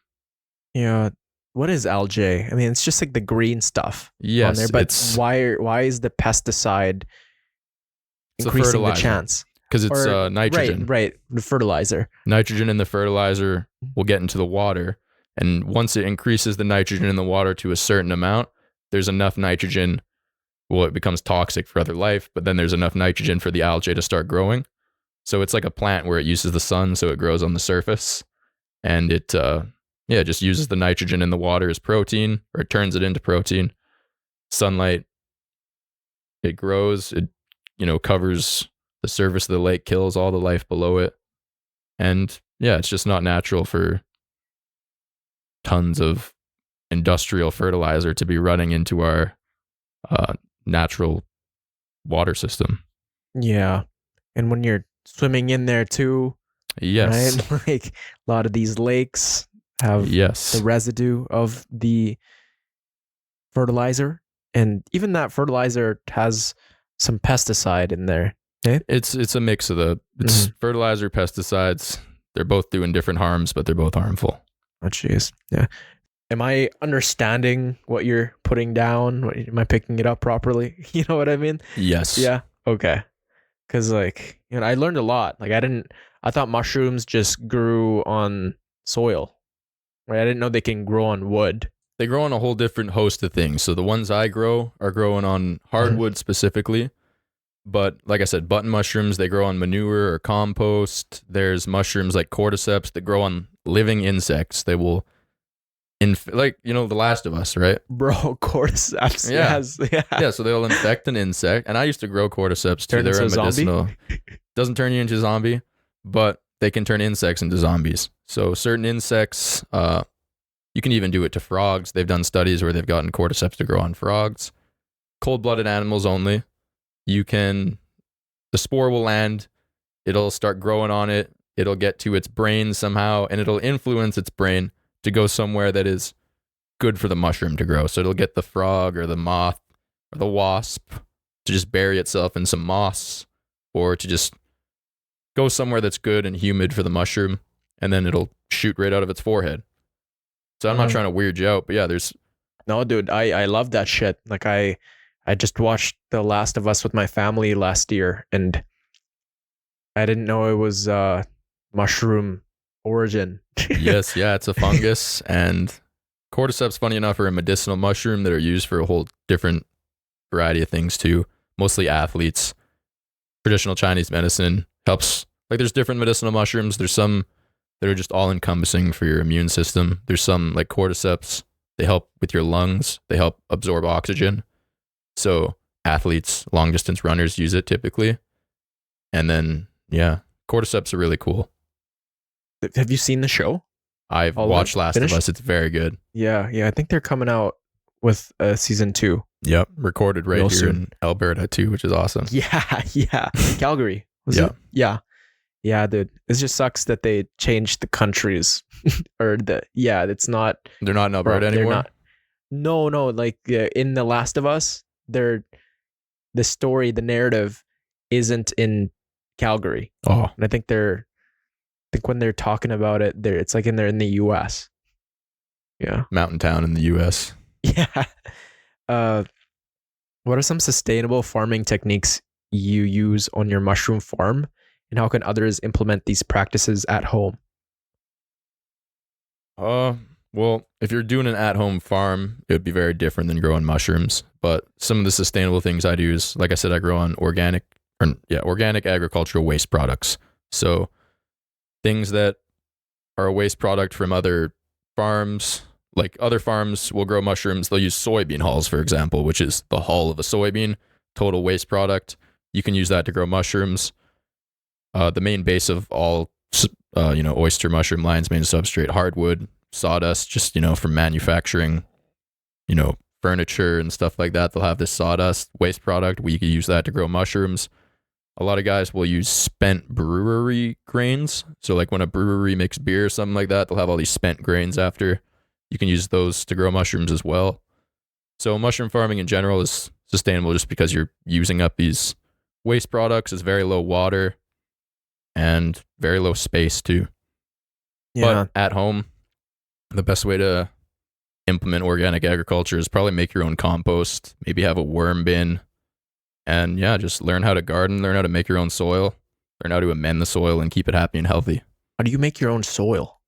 Yeah. What is algae? I mean, it's just like the green stuff on there, but why is the pesticide increasing the chance? Because it's nitrogen. Right. The fertilizer. Nitrogen in the fertilizer will get into the water. And once it increases the nitrogen in the water to a certain amount, there's enough nitrogen. Well, it becomes toxic for other life, but then there's enough nitrogen for the algae to start growing. So it's like a plant where it uses the sun, so it grows on the surface. And it just uses the nitrogen in the water as protein, or it turns it into protein. Sunlight, it grows, it covers the surface of the lake, kills all the life below it. And it's just not natural for tons of industrial fertilizer to be running into our natural water system. Yeah. And when you're swimming in there too, yes, right? Like a lot of these lakes have the residue of the fertilizer, and even that fertilizer has some pesticide in there. Okay? It's a mix of fertilizer, pesticides. They're both doing different harms, but they're both harmful. Oh, jeez. Yeah. Am I understanding what you're putting down? Am I picking it up properly? You know what I mean? Yes. Yeah. Okay. Because I learned a lot. I thought mushrooms just grew on soil. Right? I didn't know they can grow on wood. They grow on a whole different host of things. So the ones I grow are growing on hardwood specifically. But like I said, button mushrooms, they grow on manure or compost. There's mushrooms like cordyceps that grow on living insects. They will, The Last of Us, right? Bro, cordyceps. Yeah. Yes. Yeah, so they'll infect an insect. And I used to grow cordyceps too. They're medicinal. Doesn't turn you into a zombie, but they can turn insects into zombies. So certain insects, you can even do it to frogs. They've done studies where they've gotten cordyceps to grow on frogs. Cold-blooded animals only. The spore will land, it'll start growing on it, it'll get to its brain somehow, and it'll influence its brain to go somewhere that is good for the mushroom to grow. So it'll get the frog or the moth or the wasp to just bury itself in some moss, or to just go somewhere that's good and humid for the mushroom, and then it'll shoot right out of its forehead. So I'm not trying to weird you out, but yeah, there's... No, dude, I love that shit. I just watched The Last of Us with my family last year, and I didn't know it was mushroom origin. Yes, yeah, it's a fungus, and cordyceps, funny enough, are a medicinal mushroom that are used for a whole different variety of things too. Mostly athletes. Traditional Chinese medicine helps. Like, there's different medicinal mushrooms. There's some that are just all encompassing for your immune system. There's some like cordyceps. They help with your lungs. They help absorb oxygen. So athletes, long distance runners use it typically. And then, yeah, cordyceps are really cool. Have you seen the show? I've All of watched it Last finished? of Us. It's very good. Yeah, yeah. I think they're coming out with season 2 Yep. Recorded right real here soon. in Alberta too, which is awesome. Yeah, yeah. Calgary. Was Yeah. it? Yeah. Yeah, dude. It just sucks that they changed the countries or it's not They're not in Alberta they're anymore. not. No, no, like in The Last of Us, the narrative isn't in Calgary. Oh, And I think when they're talking about it, it's like they're in the US. Yeah. mountain town in the US. Yeah. Uh, what are some sustainable farming techniques you use on your mushroom farm, and how can others implement these practices at home? Well, if you're doing an at-home farm, it would be very different than growing mushrooms. But some of the sustainable things I do is, like I said, I grow on organic agricultural waste products. So things that are a waste product from other farms, like other farms will grow mushrooms. They'll use soybean hulls, for example, which is the hull of a soybean, total waste product. You can use that to grow mushrooms. The main base of all, oyster mushroom lion's mane substrate, hardwood, sawdust, just, from manufacturing, furniture and stuff like that. They'll have this sawdust waste product. We could use that to grow mushrooms. A lot of guys will use spent brewery grains. So like when a brewery makes beer or something like that, they'll have all these spent grains after. You can use those to grow mushrooms as well. So mushroom farming in general is sustainable just because you're using up these waste products. It's very low water and very low space too. Yeah. But at home, the best way to implement organic agriculture is probably make your own compost, maybe have a worm bin, and yeah, just learn how to garden, learn how to make your own soil, learn how to amend the soil and keep it happy and healthy. How do you make your own soil?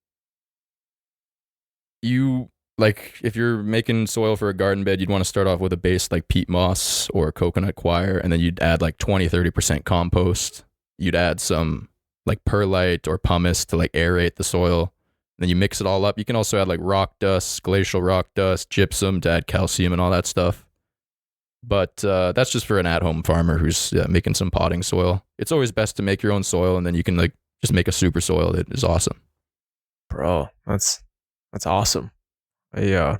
If you're making soil for a garden bed, you'd want to start off with a base like peat moss or coconut coir, and then you'd add like 20-30% compost. You'd add some like perlite or pumice to like aerate the soil. Then you mix it all up. You can also add like rock dust, glacial rock dust, gypsum to add calcium and all that stuff. But that's just for an at-home farmer who's making some potting soil. It's always best to make your own soil, and then you can like just make a super soil that is awesome. Bro, that's awesome. Yeah.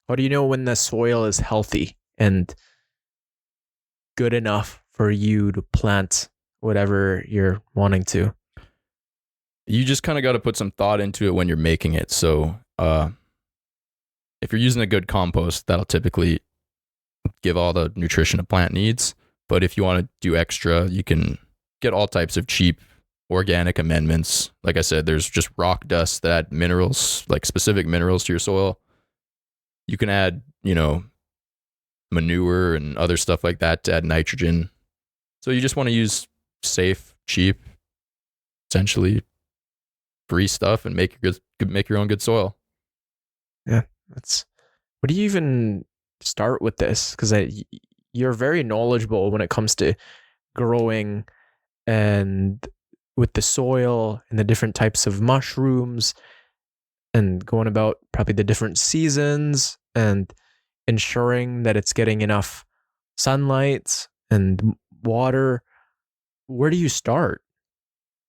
How do you know when the soil is healthy and good enough for you to plant whatever you're wanting to? You just kind of got to put some thought into it when you're making it. So if you're using a good compost, that'll typically give all the nutrition a plant needs. But if you want to do extra, you can get all types of cheap organic amendments. Like I said, there's just rock dust that add minerals, like specific minerals to your soil. You can add, manure and other stuff like that to add nitrogen. So you just want to use safe, cheap, essentially free stuff and make your own good soil. Yeah, what do you even start with this? Because you're very knowledgeable when it comes to growing and with the soil and the different types of mushrooms and going about probably the different seasons and ensuring that it's getting enough sunlight and water. Where do you start?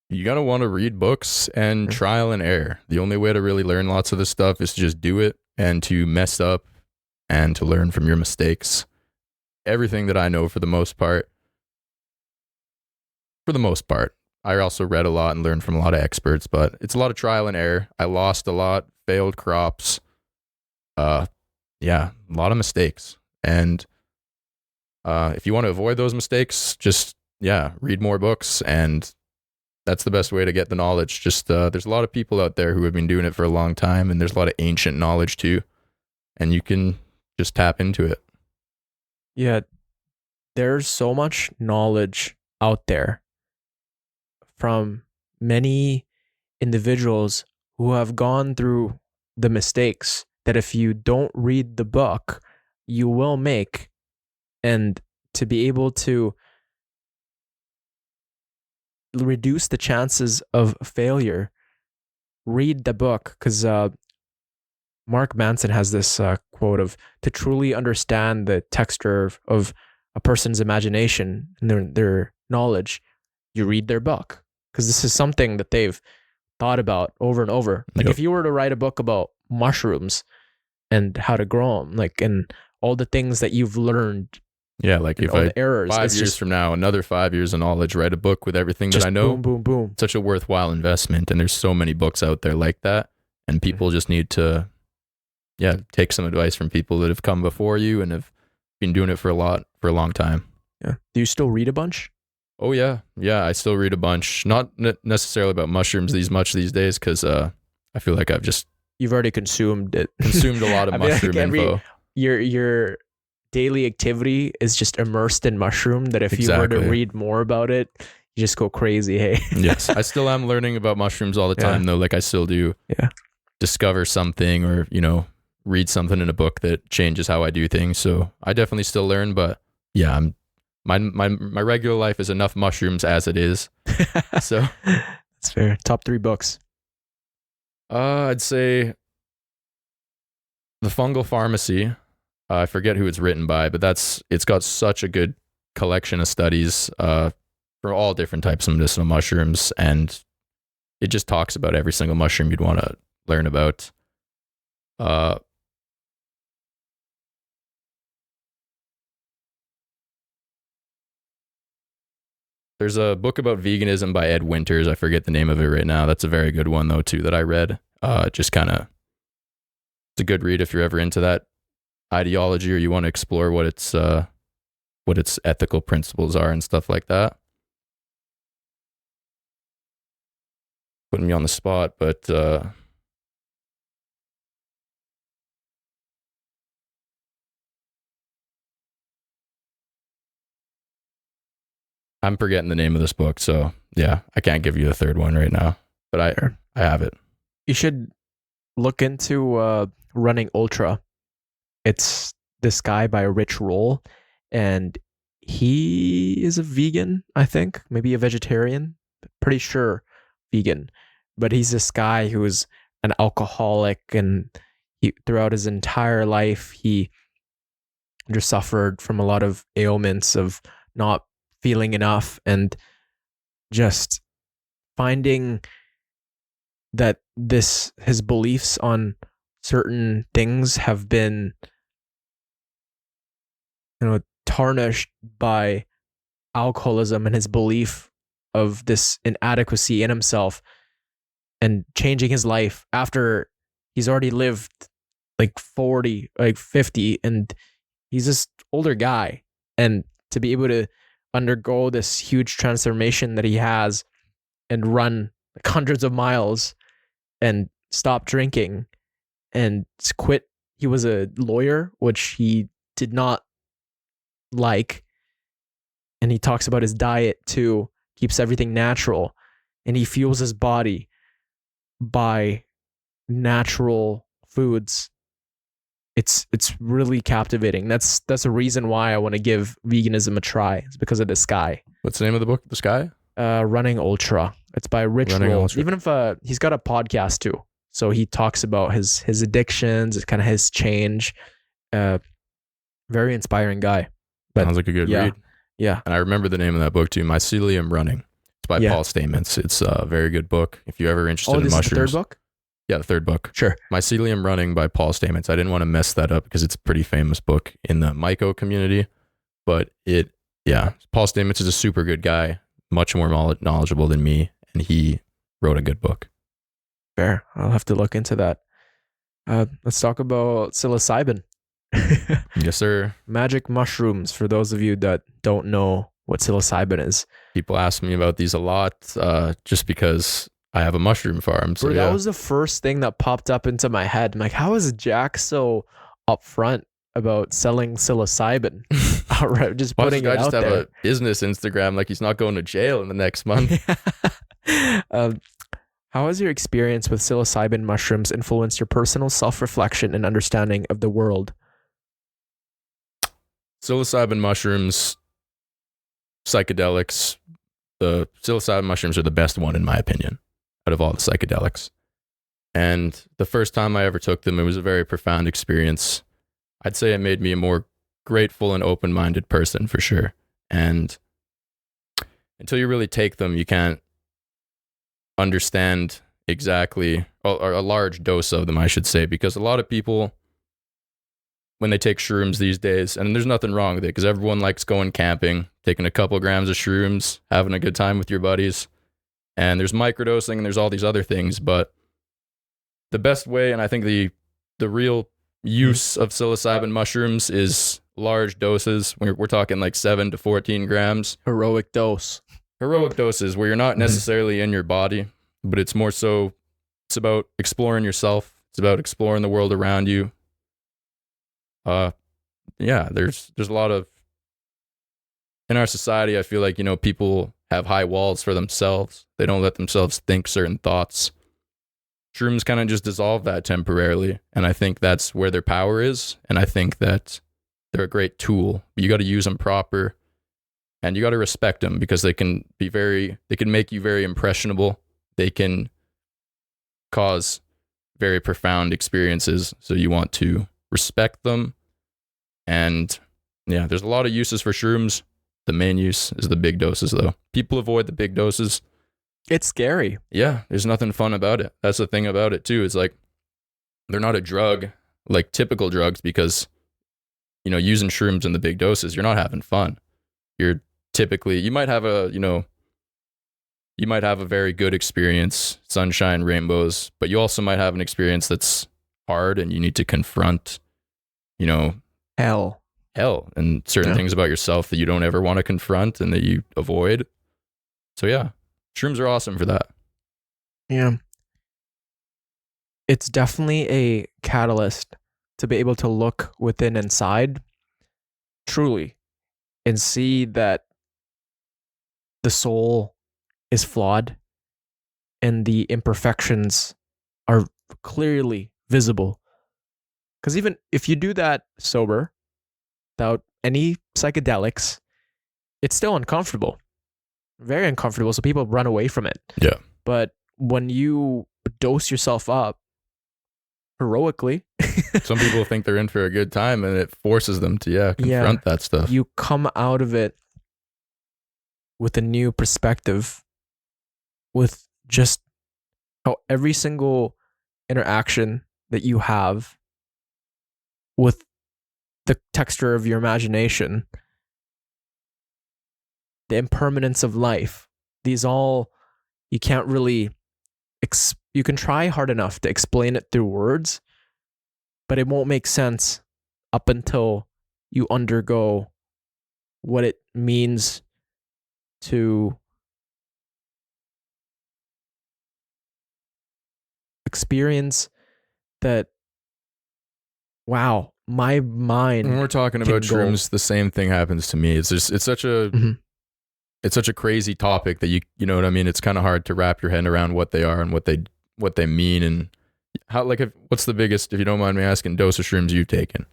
You gotta want to read books and trial and error. The only way to really learn lots of this stuff is to just do it and to mess up and to learn from your mistakes. Everything that I know for the most part, I also read a lot and learned from a lot of experts, but it's a lot of trial and error. I lost a lot, failed crops. A lot of mistakes. And if you want to avoid those mistakes, just read more books, and that's the best way to get the knowledge. Just there's a lot of people out there who have been doing it for a long time, and there's a lot of ancient knowledge too, and you can just tap into it. Yeah, there's so much knowledge out there from many individuals who have gone through the mistakes that if you don't read the book, you will make, and to be able to reduce the chances of failure, read the book. Because Mark Manson has this quote of, to truly understand the texture of a person's imagination and their knowledge, you read their book. Because this is something that they've thought about over and over. Like if you were to write a book about mushrooms and how to grow them, like, and all the things that you've learned. Yeah, like if I, errors, 5 years from now, another 5 years of knowledge, write a book with everything that I know. Boom, boom, boom. Such a worthwhile investment. And there's so many books out there like that. And people just need to, take some advice from people that have come before you and have been doing it for a long time. Yeah. Do you still read a bunch? Oh, yeah. Yeah, I still read a bunch. Not necessarily about mushrooms these days, because I feel like you've already consumed it. Consumed a lot of mushroom info. Your daily activity is just immersed in mushroom, that if you were to read more about it, you just go crazy, hey? Yes, I still am learning about mushrooms all the time, though. Like I still do discover something or, read something in a book that changes how I do things. So I definitely still learn, but yeah, my regular life is enough mushrooms as it is. So that's fair. Top 3 books. I'd say The Fungal Pharmacy. I forget who it's written by, but it's got such a good collection of studies for all different types of medicinal mushrooms, and it just talks about every single mushroom you'd want to learn about. There's a book about veganism by Ed Winters. I forget the name of it right now. That's a very good one, though, too, that I read. Just kind of, it's a good read if you're ever into that ideology or you want to explore what its ethical principles are and stuff like that. Putting me on the spot, but I'm forgetting the name of this book, so yeah, I can't give you a third one right now, but I have it. You should look into Running Ultra. It's this guy by Rich Roll, and he is a vegan, I think, maybe a vegetarian, pretty sure vegan, but he's this guy who's an alcoholic, and throughout his entire life, he just suffered from a lot of ailments of not feeling enough, and just finding that his beliefs on certain things have been, tarnished by alcoholism, and his belief of this inadequacy in himself, and changing his life after he's already lived like 40, like 50, and he's this older guy, and to be able to undergo this huge transformation that he has and run like hundreds of miles and stop drinking and quit. He was a lawyer, which he did not like, and he talks about his diet too, keeps everything natural, and he fuels his body by natural foods. It's really captivating. That's a reason why I want to give veganism a try. It's because of this guy. What's the name of the book? This guy? Running Ultra. It's by Rich Roll. Even if he's got a podcast too, so he talks about his addictions, it's kind of his change. Very inspiring guy. But sounds like a good read. Yeah. And I remember the name of that book too, Mycelium Running. It's by Paul Stamets. It's a very good book if you're ever interested in mushrooms. Is the third book? Yeah, the third book. Sure. Mycelium Running by Paul Stamets. I didn't want to mess that up because it's a pretty famous book in the myco community. But Paul Stamets is a super good guy, much more knowledgeable than me, and he wrote a good book. Fair. I'll have to look into that. Let's talk about psilocybin. Yes, sir. Magic mushrooms, for those of you that don't know what psilocybin is. People ask me about these a lot just because I have a mushroom farm. So that was the first thing that popped up into my head. I'm like, how is Jack so upfront about selling psilocybin? Outright, just putting it out there. Have a business Instagram like he's not going to jail in the next month. How has your experience with psilocybin mushrooms influenced your personal self-reflection and understanding of the world? Psilocybin mushrooms, psychedelics. The psilocybin mushrooms are the best one, in my opinion, out of all the psychedelics. And the first time I ever took them, it was a very profound experience. I'd say it made me a more grateful and open-minded person for sure. And until you really take them, you can't understand exactly, or a large dose of them, I should say, because a lot of people, when they take shrooms these days, and there's nothing wrong with it, because everyone likes going camping, taking a couple grams of shrooms, having a good time with your buddies, and there's microdosing and there's all these other things, but the best way, and I think the real use of psilocybin mushrooms is large doses. We're talking like 7 to 14 grams. Heroic dose. Heroic doses where you're not necessarily in your body, but it's more so, it's about exploring yourself. It's about exploring the world around you. Yeah, there's a lot of, in our society, I feel like, people have high walls for themselves. They don't let themselves think certain thoughts. Shrooms kind of just dissolve that temporarily. And I think that's where their power is. And I think that they're a great tool. But you got to use them proper. And you got to respect them because they can make you very impressionable. They can cause very profound experiences. So you want to respect them. And yeah, there's a lot of uses for shrooms. The main use is the big doses, though. People avoid the big doses. It's scary. Yeah, there's nothing fun about it. That's the thing about it, too. It's like, they're not a drug like typical drugs because, using shrooms in the big doses, you're not having fun. You're typically, you might have a very good experience, sunshine, rainbows, but you also might have an experience that's hard and you need to confront, Hell and certain things about yourself that you don't ever want to confront and that you avoid. So yeah, shrooms are awesome for that. Yeah. It's definitely a catalyst to be able to look within inside truly and see that the soul is flawed and the imperfections are clearly visible. Because even if you do that sober, without any psychedelics, it's still uncomfortable. Very uncomfortable. So people run away from it. Yeah. But when you dose yourself up heroically, some people think they're in for a good time and it forces them to confront that stuff. You come out of it with a new perspective, with just how every single interaction that you have with the texture of your imagination, the impermanence of life, these all, you can't really, you can try hard enough to explain it through words, but it won't make sense up until you undergo what it means to experience that. Wow, my mind. When we're talking about shrooms, the same thing happens to me. It's just, it's such a crazy topic that you know what I mean? It's kind of hard to wrap your head around what they are and what they mean and how, like, what's the biggest, if you don't mind me asking, dose of shrooms you've taken?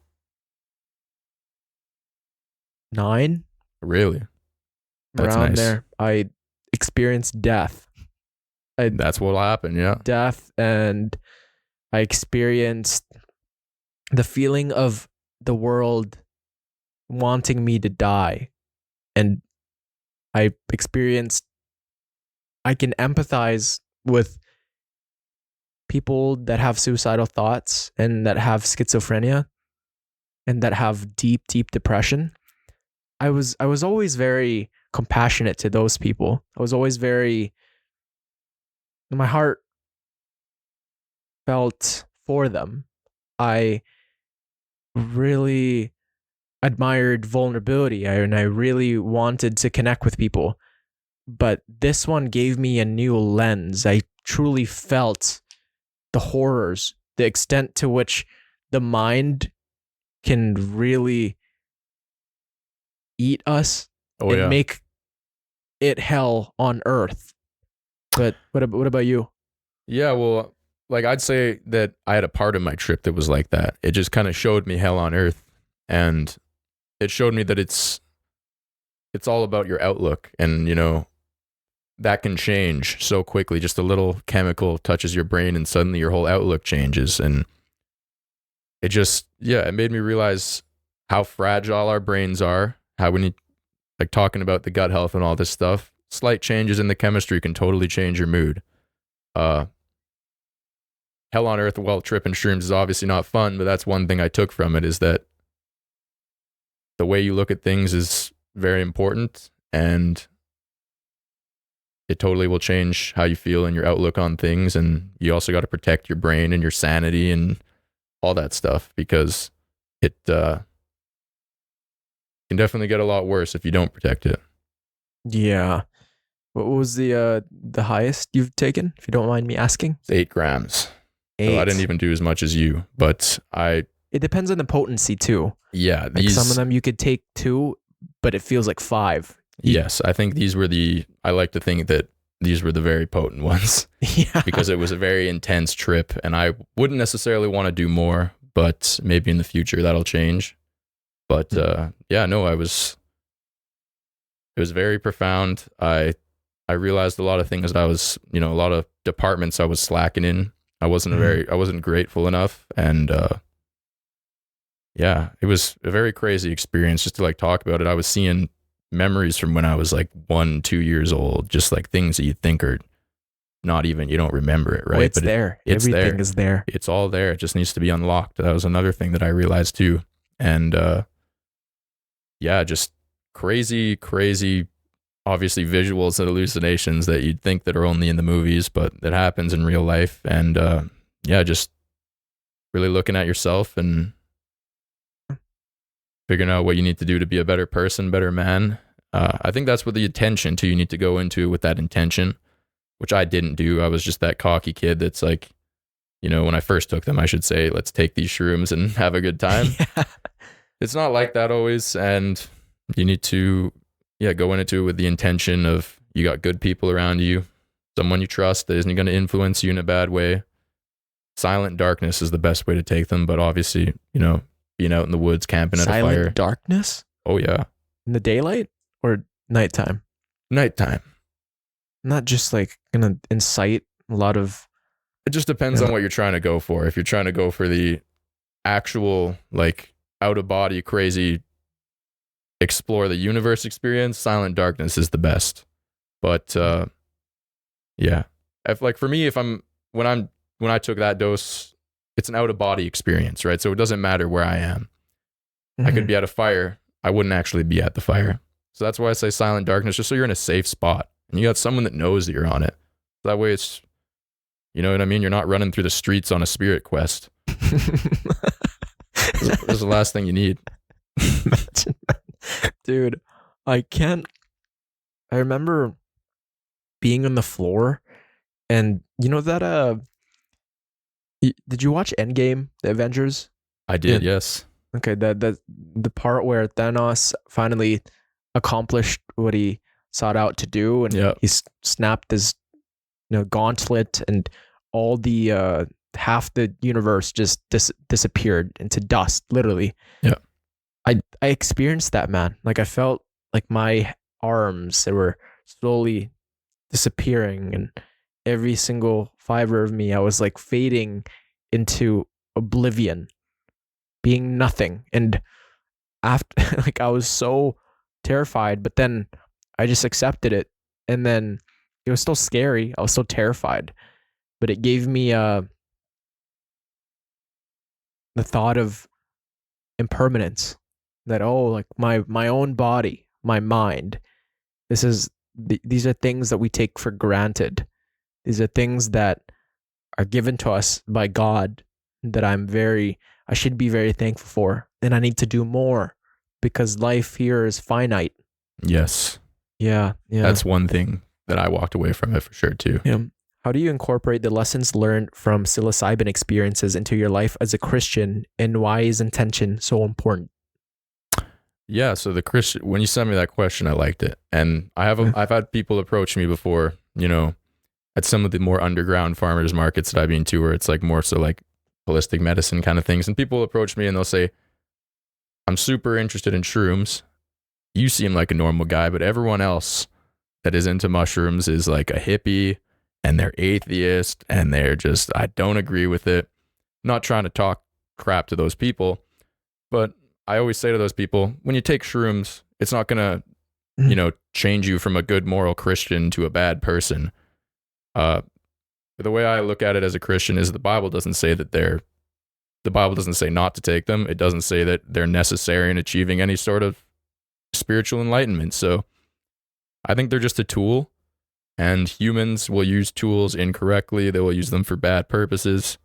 9. Really? That's around nice. there. I experienced death. That's what'll happen, yeah. Death, and I experienced the feeling of the world wanting me to die. And I can empathize with people that have suicidal thoughts and that have schizophrenia and that have deep, deep depression. I was always very compassionate to those people. I was always my heart felt for them. I really admired vulnerability and I really wanted to connect with people. But this one gave me a new lens. I truly felt the horrors, the extent to which the mind can really eat us and make it hell on earth. But what about you? Yeah, well, like I'd say that I had a part of my trip that was like that. It just kind of showed me hell on earth, and it showed me that it's all about your outlook, and that can change so quickly. Just a little chemical touches your brain and suddenly your whole outlook changes. And it just, yeah, it made me realize how fragile our brains are, how when you like talking about the gut health and all this stuff, slight changes in the chemistry can totally change your mood. Uh, Hell on earth while tripping shrooms is obviously not fun, but that's one thing I took from it is that the way you look at things is very important, and it totally will change how you feel and your outlook on things. And you also got to protect your brain and your sanity and all that stuff, because it can definitely get a lot worse if you don't protect it. Yeah. What was the highest you've taken, if you don't mind me asking? It's 8 grams. Eight. So I didn't even do as much as you, but It depends on the potency too. yeah, Like some of them you could take 2, but it feels like 5. Yes, I think these were I like to think that these were the very potent ones. Yeah. Because it was a very intense trip, and I wouldn't necessarily want to do more, but maybe in the future that'll change. But yeah, no, it was very profound. I realized a lot of things that I was, a lot of departments I was slacking in. I wasn't grateful enough. And yeah, it was a very crazy experience just to like talk about it. I was seeing memories from when I was like 1-2 years old, just like things that you think are not even, you don't remember it, right? Oh, it's there. It's Everything there. is there. It's all there. It just needs to be unlocked. That was another thing that I realized too. And yeah, just crazy, obviously visuals and hallucinations that you'd think that are only in the movies, but that happens in real life. And yeah, just really looking at yourself and figuring out what you need to do to be a better person, better man. I think that's what the intention too. You need to go into with that intention, which I didn't do. I was just that cocky kid that's like, when I first took them, I should say, let's take these shrooms and have a good time. Yeah. It's not like that always. And you need to, go into it with the intention of you got good people around you, someone you trust that isn't going to influence you in a bad way. Silent darkness is the best way to take them. But obviously, being out in the woods, camping at a fire. Silent darkness? Oh, yeah. In the daylight or nighttime? Nighttime. Not just like gonna incite a lot of. It just depends on what you're trying to go for. If you're trying to go for the actual, like, out of body, crazy, explore the universe experience, silent darkness is the best. But yeah, for me, when I took that dose, it's an out of body experience, right? So it doesn't matter where I am. I could be at a fire. I wouldn't actually be at the fire. So that's why I say silent darkness, just so you're in a safe spot and you got someone that knows that you're on it. That way it's, you know what I mean? You're not running through the streets on a spirit quest. That's the last thing you need. Dude, I remember being on the floor, and you know that did you watch Endgame, the Avengers? I did, yes. Okay, the part where Thanos finally accomplished what he sought out to do, and he snapped his gauntlet, and all the half the universe just disappeared into dust, literally. Yeah. I experienced that, man. Like I felt like my arms, they were slowly disappearing, and every single fiber of me, I was like fading into oblivion, being nothing. And after, like, I was so terrified, but then I just accepted it. And then it was still scary. I was so terrified, but it gave me the thought of impermanence, that, like my own body, my mind, these are things that we take for granted. These are things that are given to us by God that I should be very thankful for. And I need to do more because life here is finite. Yes. Yeah. That's one thing that I walked away from it for sure too. Yeah. How do you incorporate the lessons learned from psilocybin experiences into your life as a Christian, and why is intention so important? Yeah, so when you sent me that question, I liked it. And I've had people approach me before, at some of the more underground farmers markets that I've been to, where it's like more so like holistic medicine kind of things. And people approach me and they'll say, I'm super interested in shrooms. You seem like a normal guy, but everyone else that is into mushrooms is like a hippie and they're atheist and they're just, I don't agree with it. I'm not trying to talk crap to those people, but I always say to those people, when you take shrooms, it's not going to, change you from a good moral Christian to a bad person. The way I look at it as a Christian is the Bible doesn't say not to take them. It doesn't say that they're necessary in achieving any sort of spiritual enlightenment. So I think they're just a tool, and humans will use tools incorrectly. They will use them for bad purposes,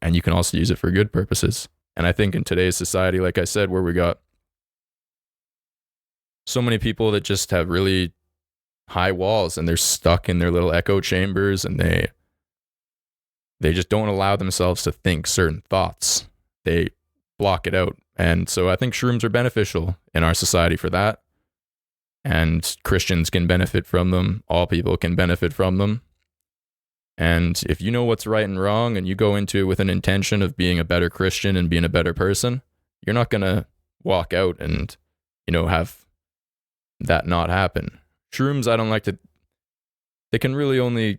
and you can also use it for good purposes. And I think in today's society, like I said, where we got so many people that just have really high walls and they're stuck in their little echo chambers, and they just don't allow themselves to think certain thoughts. They block it out. And so I think shrooms are beneficial in our society for that. And Christians can benefit from them. All people can benefit from them. And if you know what's right and wrong and you go into it with an intention of being a better Christian and being a better person, you're not going to walk out and, have that not happen. Shrooms, I don't like to, they can really only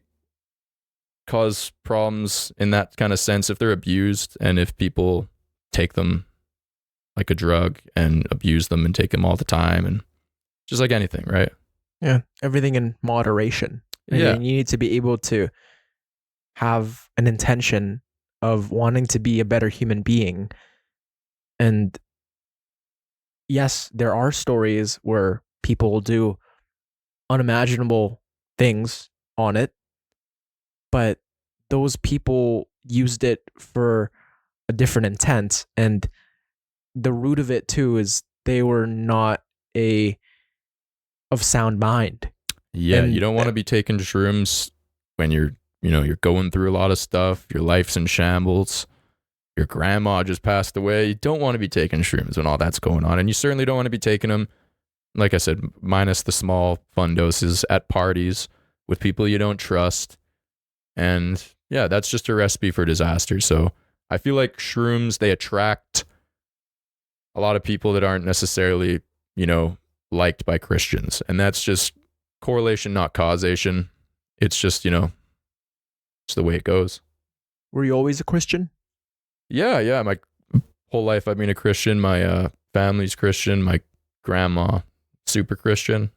cause problems in that kind of sense if they're abused and if people take them like a drug and abuse them and take them all the time, and just like anything, right? Yeah, everything in moderation. Yeah. You need to be able to have an intention of wanting to be a better human being. And yes, there are stories where people will do unimaginable things on it, but those people used it for a different intent. And the root of it too is they were not of sound mind. Yeah, you don't want to be taking shrooms when you're going through a lot of stuff, your life's in shambles, your grandma just passed away. You don't want to be taking shrooms when all that's going on. And you certainly don't want to be taking them, like I said, minus the small fun doses, at parties with people you don't trust. And yeah, that's just a recipe for disaster. So I feel like shrooms, they attract a lot of people that aren't necessarily, liked by Christians. And that's just correlation, not causation. It's just, it's the way it goes. Were you always a Christian? Yeah. My whole life I've been a Christian. My family's Christian. My grandma, super Christian.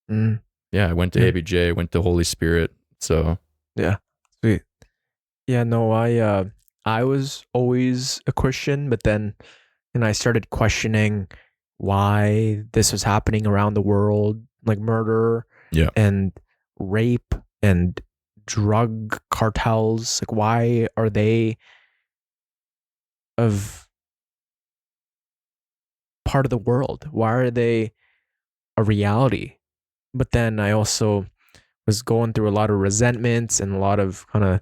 Yeah, I went to ABJ, went to Holy Spirit. So yeah, sweet. Yeah, no, I was always a Christian, but then I started questioning why this was happening around the world, like murder, and rape and drug cartels. Like, why are they of part of the world? Why are they a reality? But then I also was going through a lot of resentments and a lot of kind of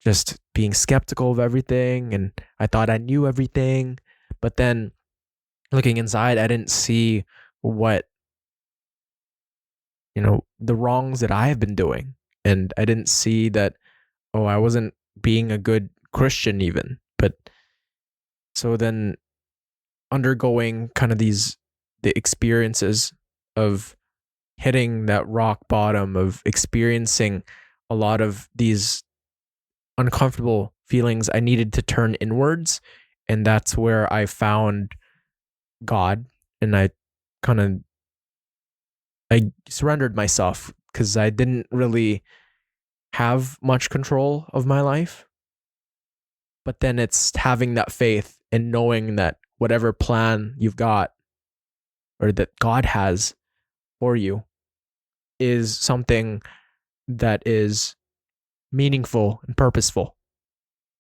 just being skeptical of everything. And I thought I knew everything. But then looking inside, I didn't see what, the wrongs that I have been doing. And I didn't see that, I wasn't being a good Christian even. But so then undergoing kind of the experiences of hitting that rock bottom, of experiencing a lot of these uncomfortable feelings, I needed to turn inwards. And that's where I found God. And I surrendered myself because I didn't really have much control of my life. But then it's having that faith and knowing that whatever plan you've got or that God has for you is something that is meaningful and purposeful.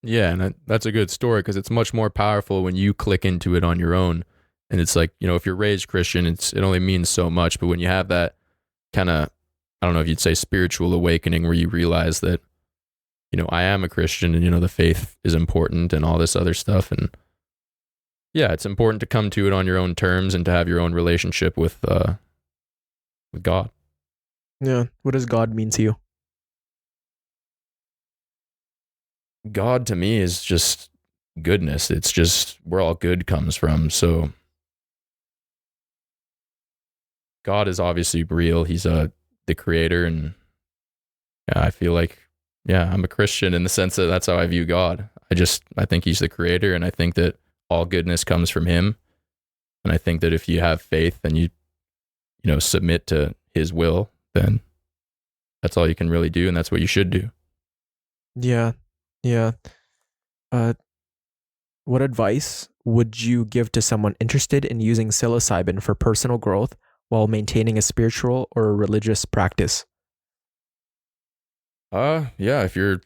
Yeah, and that's a good story because it's much more powerful when you click into it on your own. And it's like, if you're raised Christian, it only means so much. But when you have that kind of, I don't know if you'd say spiritual awakening where you realize that, I am a Christian and, the faith is important and all this other stuff. And yeah, it's important to come to it on your own terms and to have your own relationship with God. Yeah. What does God mean to you? God to me is just goodness. It's just where all good comes from. So God is obviously real. He's the creator, and yeah, I feel like, yeah, I'm a Christian in the sense that that's how I view God. I think he's the creator, and I think that all goodness comes from him. And I think that if you have faith and you submit to his will, then that's all you can really do, and that's what you should do. Yeah. Yeah. Uh, what advice would you give to someone interested in using psilocybin for personal growth while maintaining a spiritual or religious practice? Yeah, if you're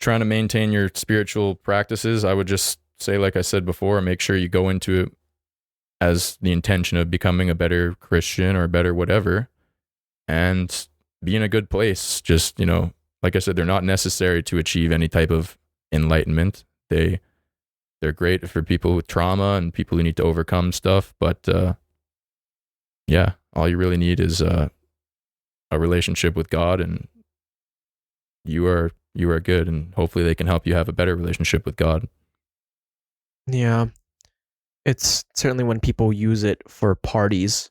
trying to maintain your spiritual practices, I would just say, like I said before, make sure you go into it as the intention of becoming a better Christian or a better whatever, and be in a good place. Just, like I said, they're not necessary to achieve any type of enlightenment. They're great for people with trauma and people who need to overcome stuff. But yeah, all you really need is a relationship with God, and you are good. And hopefully, they can help you have a better relationship with God. Yeah. It's certainly when people use it for parties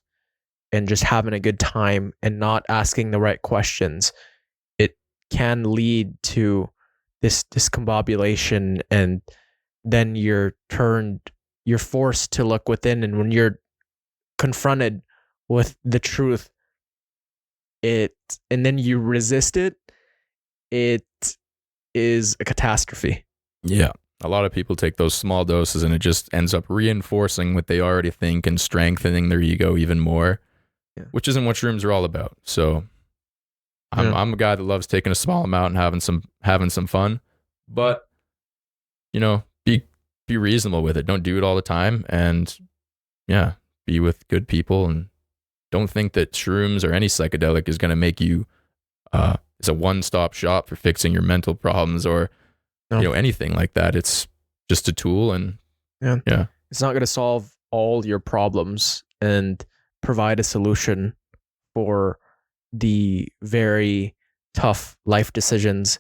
and just having a good time and not asking the right questions, it can lead to this discombobulation, and then you're forced to look within, and when you're confronted with the truth, and then you resist it, it is a catastrophe. Yeah. A lot of people take those small doses and it just ends up reinforcing what they already think and strengthening their ego even more, Yeah. which isn't what shrooms are all about. So I'm a guy that loves taking a small amount and having some fun, but be reasonable with it. Don't do it all the time, and yeah, be with good people, and don't think that shrooms or any psychedelic is going to make you it's a one-stop shop for fixing your mental problems or anything like that. It's just a tool, and yeah. It's not going to solve all your problems and provide a solution for the very tough life decisions.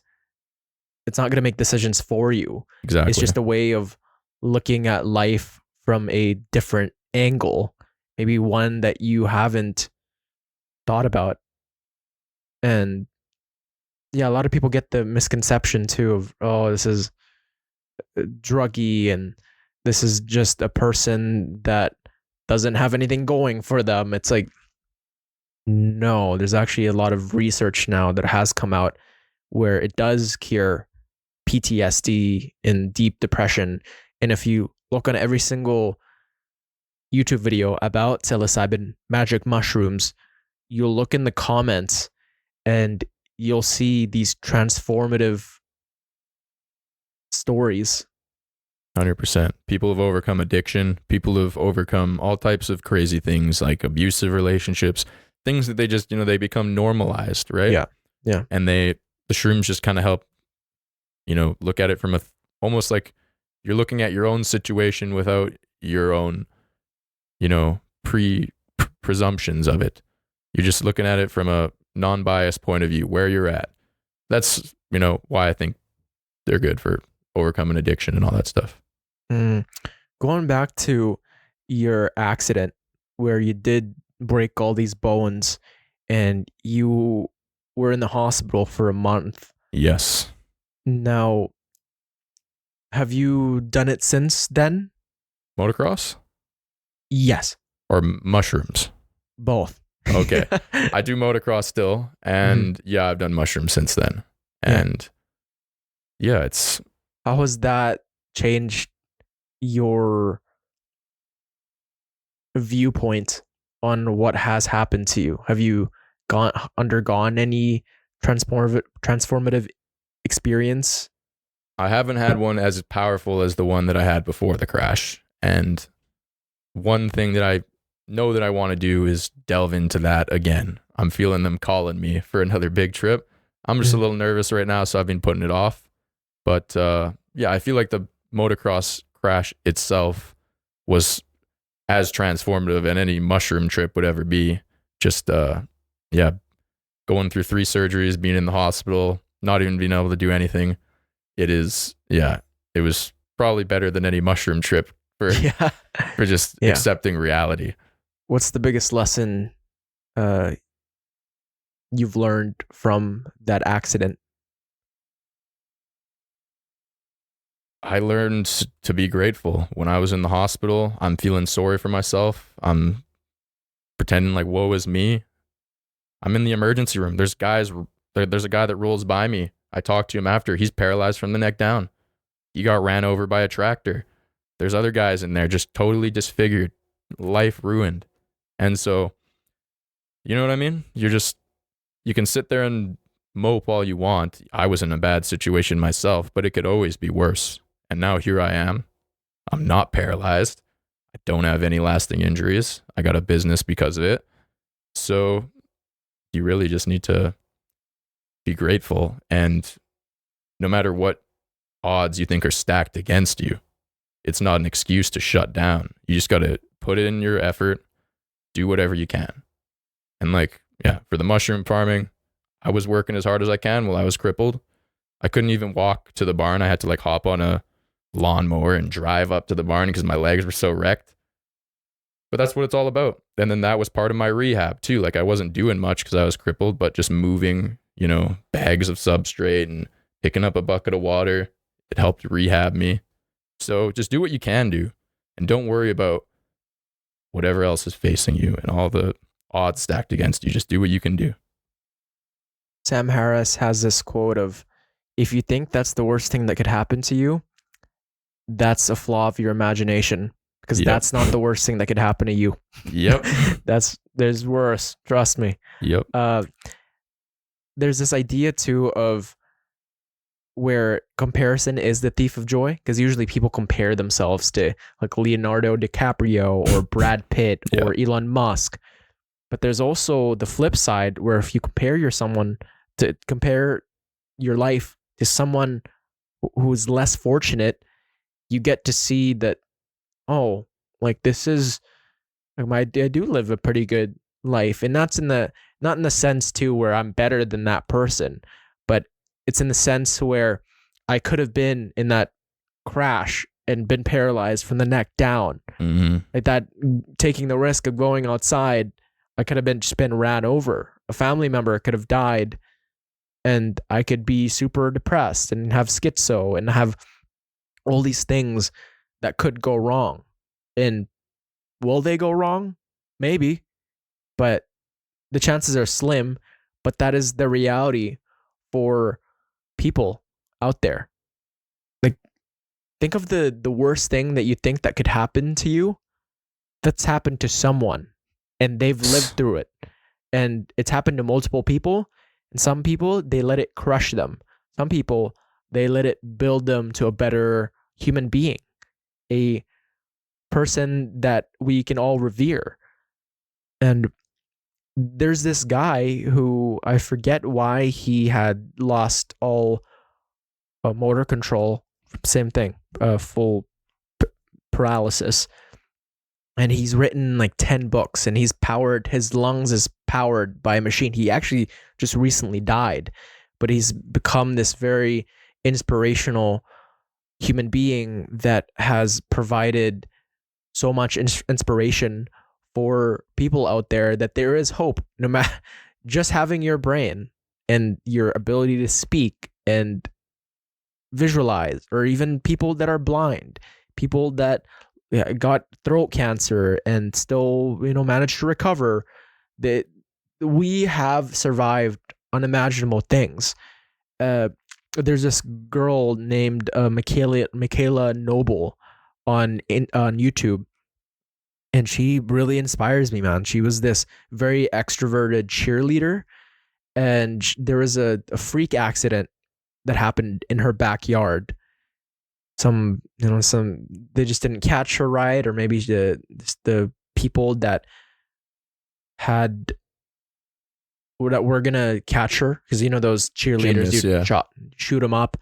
It's not going to make decisions for you. Exactly. It's just a way of looking at life from a different angle, maybe one that you haven't thought about. And yeah, a lot of people get the misconception too of, oh, this is druggy and this is just a person that doesn't have anything going for them. It's like, no, there's actually a lot of research now that has come out where it does cure PTSD and deep depression. And if you look on every single YouTube video about psilocybin magic mushrooms, you'll look in the comments and you'll see these transformative stories. 100%. People have overcome addiction. People have overcome all types of crazy things like abusive relationships, things that they just, they become normalized, right? Yeah. Yeah. And the shrooms just kind of help, look at it from almost like you're looking at your own situation without your own, presumptions of it. You're just looking at it from a non-biased point of view, where you're at. That's, why I think they're good for overcoming addiction and all that stuff. Going back to your accident where you did break all these bones and you were in the hospital for a month. Yes. Now, have you done it since then? Motocross? Yes. Or mushrooms? Both. Okay. I do motocross still, and yeah, I've done mushrooms since then. And yeah, it's... How has that changed your viewpoint on what has happened to you? Have you undergone any transformative experience? I haven't had one as powerful as the one that I had before the crash. And one thing that I know that I want to do is delve into that again. I'm feeling them calling me for another big trip. I'm just a little nervous right now, so I've been putting it off. But yeah, I feel like the motocross crash itself was as transformative as any mushroom trip would ever be. Just yeah, going through 3 surgeries, being in the hospital, not even being able to do anything. it is, yeah, it was probably better than any mushroom trip for Yeah. for just Yeah. accepting reality. What's the biggest lesson you've learned from that accident? I learned to be grateful. When I was in the hospital, I'm feeling sorry for myself. I'm pretending like woe is me. I'm in the emergency room. There's a guy that rolls by me. I talk to him after. He's paralyzed from the neck down. He got ran over by a tractor. There's other guys in there just totally disfigured, life ruined. And so, you know what I mean? You can sit there and mope all you want. I was in a bad situation myself, but it could always be worse. And now here I am. I'm not paralyzed. I don't have any lasting injuries. I got a business because of it. So you really just need to be grateful. And no matter what odds you think are stacked against you, it's not an excuse to shut down. You just got to put in your effort, do whatever you can. And like, yeah, for the mushroom farming, I was working as hard as I can while I was crippled. I couldn't even walk to the barn. I had to like hop on a lawnmower and drive up to the barn because my legs were so wrecked. But that's what it's all about. And then that was part of my rehab too. Like I wasn't doing much because I was crippled, but just moving, bags of substrate and picking up a bucket of water, it helped rehab me. So just do what you can do and don't worry about whatever else is facing you and all the odds stacked against you. Just do what you can do. Sam Harris has this quote of, if you think that's the worst thing that could happen to you, that's a flaw of your imagination, because that's not the worst thing that could happen to you. Yep. There's worse. Trust me. Yep. There's this idea too of where comparison is the thief of joy, because usually people compare themselves to like Leonardo DiCaprio or Brad Pitt or Elon Musk. But there's also the flip side where if you compare your life to someone who's less fortunate, you get to see that, oh, like this is I do live a pretty good life. And that's not in the sense too where I'm better than that person, but it's in the sense where I could have been in that crash and been paralyzed from the neck down. Mm-hmm. Like that, taking the risk of going outside, I could have been ran over. A family member could have died, and I could be super depressed and have schizo and have all these things that could go wrong. And will they go wrong? Maybe, but the chances are slim. But that is the reality for people out there. Like, think of the worst thing that you think that could happen to you. That's happened to someone, and they've lived through it. And it's happened to multiple people. And some people, they let it crush them. Some people, they let it build them to a better human being, a person that we can all revere. And there's this guy who, I forget why he had lost all motor control. Same thing, full paralysis. And he's written like 10 books, and his lungs is powered by a machine. He actually just recently died, but he's become this very inspirational human being that has provided so much inspiration for people out there, that there is hope. No matter, just having your brain and your ability to speak and visualize, or even people that are blind, people that got throat cancer and still, managed to recover, that we have survived unimaginable things. There's this girl named Michaela Noble on YouTube, and she really inspires me, man. She was this very extroverted cheerleader, and there was a freak accident that happened in her backyard. They just didn't catch her right, or maybe the people that were gonna catch her, because those cheerleaders, shoot them up.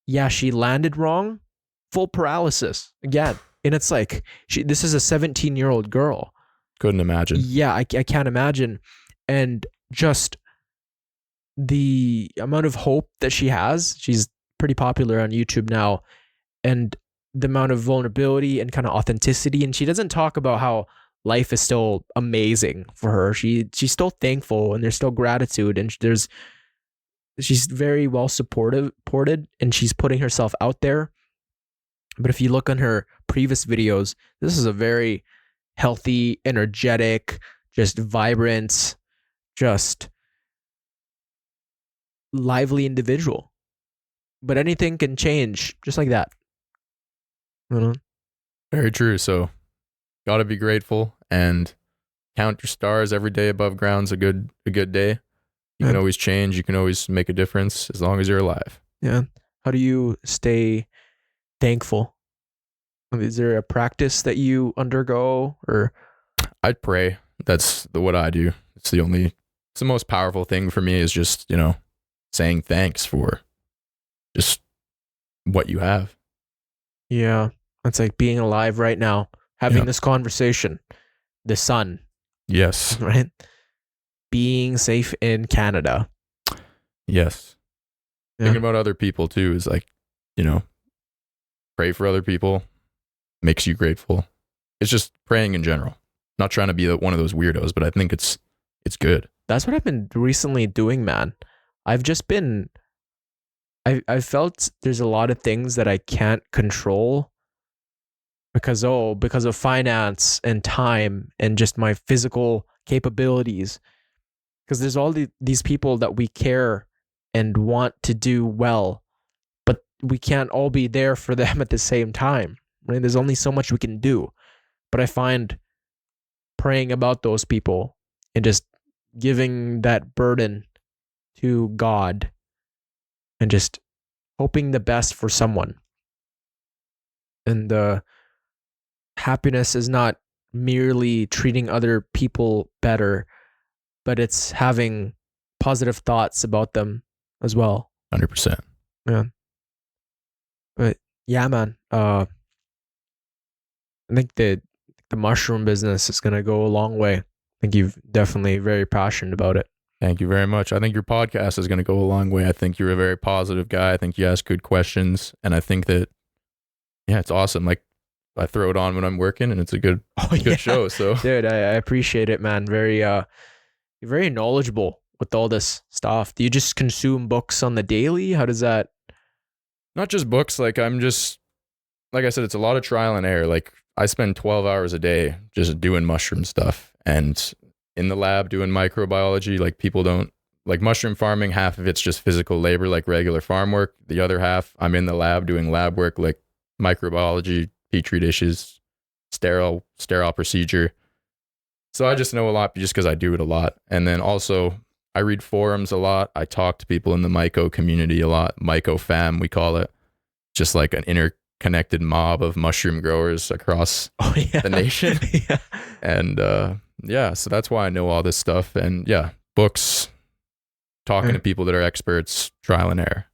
Yeah, she landed wrong, full paralysis again, and it's like this is a 17-year-old girl. Couldn't imagine. Yeah, I can't imagine, and just the amount of hope that she has. She's pretty popular on YouTube now, and the amount of vulnerability and kind of authenticity. And she doesn't talk about how life is still amazing for her. She's still thankful, and there's still gratitude, and she's very well supported, and she's putting herself out there. But if you look on her previous videos, this is a very healthy, energetic, just vibrant, just lively individual. But anything can change just like that. You know? Very true. So, gotta be grateful and count your stars. Every day above ground's a good day. You can always change. You can always make a difference as long as you're alive. Yeah. How do you stay thankful? Is there a practice that you undergo, or? I'd pray. That's what I do. It's the most powerful thing for me is just, saying thanks for just what you have. Yeah. It's like being alive right now, having this conversation, the sun. Yes. Right? Being safe in Canada. Yes. Yeah. Thinking about other people too is like, pray for other people makes you grateful. It's just praying in general. Not trying to be one of those weirdos, but I think it's good. That's what I've been recently doing, man. I've felt there's a lot of things that I can't control because of finance and time and just my physical capabilities. Because there's all these people that we care and want to do well, but we can't all be there for them at the same time. Right? There's only so much we can do. But I find praying about those people and just giving that burden to God and just hoping the best for someone. And happiness is not merely treating other people better, but it's having positive thoughts about them as well. 100%. Yeah. But yeah, man. I think the mushroom business is going to go a long way. I think you've definitely very passionate about it. Thank you very much. I think your podcast is going to go a long way. I think you're a very positive guy. I think you ask good questions. And I think that, it's awesome. Like, I throw it on when I'm working and it's a good show. So, dude, I appreciate it, man. You're very knowledgeable with all this stuff. Do you just consume books on the daily? How does that? Not just books. Like, like I said, it's a lot of trial and error. Like, I spend 12 hours a day just doing mushroom stuff and in the lab doing microbiology. Like, people don't like mushroom farming. Half of it's just physical labor, like regular farm work. The other half, I'm in the lab doing lab work, like microbiology, petri dishes, sterile procedure. So I just know a lot just because I do it a lot. And then also I read forums a lot. I talk to people in the myco community a lot. Myco fam, we call it. Just like an interconnected mob of mushroom growers across the nation. Yeah. And so that's why I know all this stuff. And books, talking to people that are experts, trial and error.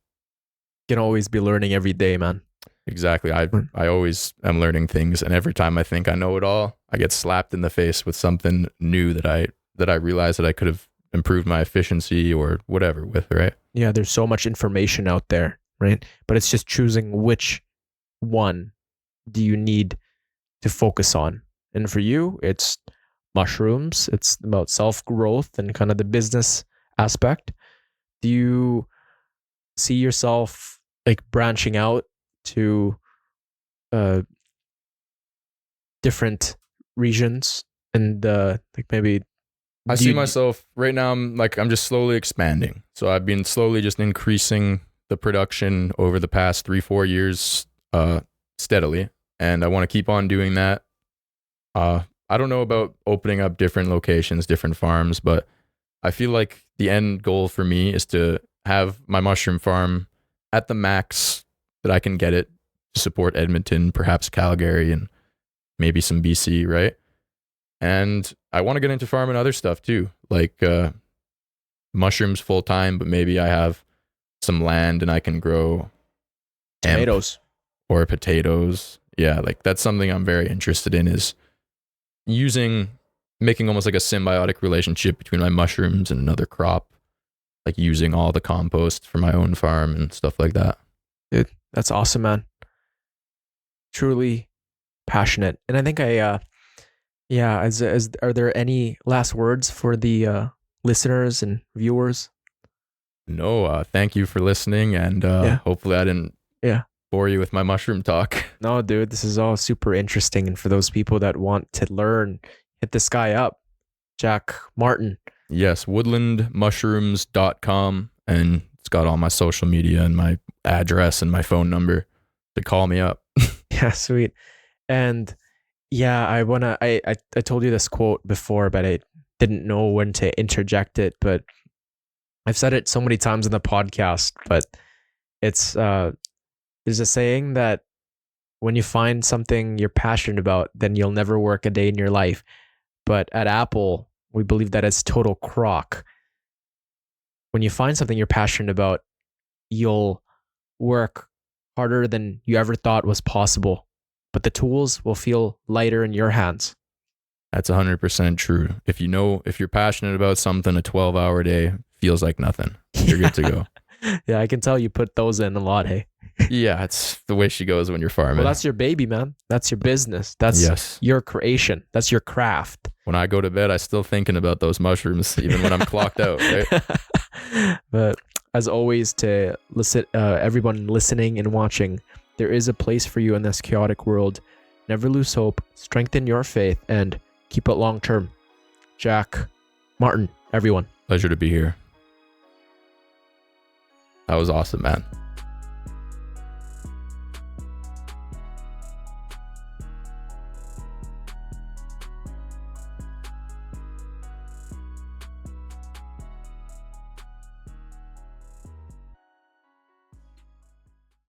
You can always be learning every day, man. Exactly. I always am learning things, and every time I think I know it all, I get slapped in the face with something new that I realize that I could have improved my efficiency or whatever with, right? Yeah, there's so much information out there, right? But it's just choosing which one do you need to focus on. And for you, it's mushrooms. It's about self-growth and kind of the business aspect. Do you see yourself like branching out to different regions and like maybe I see myself right now, I'm just slowly expanding. So I've been slowly just increasing the production over the past 3-4 years steadily, and I want to keep on doing that. I don't know about opening up different locations, different farms, but I feel like the end goal for me is to have my mushroom farm at the max that I can get it to support Edmonton, perhaps Calgary, and maybe some BC, right? And I want to get into farming other stuff too, like mushrooms full time, but maybe I have some land and I can grow tomatoes or potatoes. Yeah, like that's something I'm very interested in, is making almost like a symbiotic relationship between my mushrooms and another crop, like using all the compost for my own farm and stuff like that. Dude, that's awesome, man. Truly passionate. And I think are there any last words for the listeners and viewers? No, thank you for listening, and Yeah. hopefully I didn't Yeah. bore you with my mushroom talk. No, dude, this is all super interesting. And for those people that want to learn, hit this guy up, Jack Martin. Yes, woodlandmushrooms.com, and it's got all my social media and my address and my phone number to call me up. Yeah, sweet. And yeah, I told you this quote before, but I didn't know when to interject it, but I've said it so many times in the podcast, but it's there's a saying that when you find something you're passionate about, then you'll never work a day in your life. But at Apple, we believe that it's total crock. When you find something you're passionate about, you'll work harder than you ever thought was possible, but the tools will feel lighter in your hands. That's 100% true. If you're passionate about something, a 12-hour day feels like nothing. You're good to go. Yeah, I can tell you put those in a lot, hey? Yeah, it's the way she goes when you're farming. Well, that's your baby, man. That's your business. That's your creation. That's your craft. When I go to bed, I still thinking about those mushrooms, even when I'm clocked out, right? But as always, to listen, everyone listening and watching, there is a place for you in this chaotic world. Never lose hope, strengthen your faith, and keep it long term. Jack Martin, everyone. Pleasure to be here. That was awesome, man.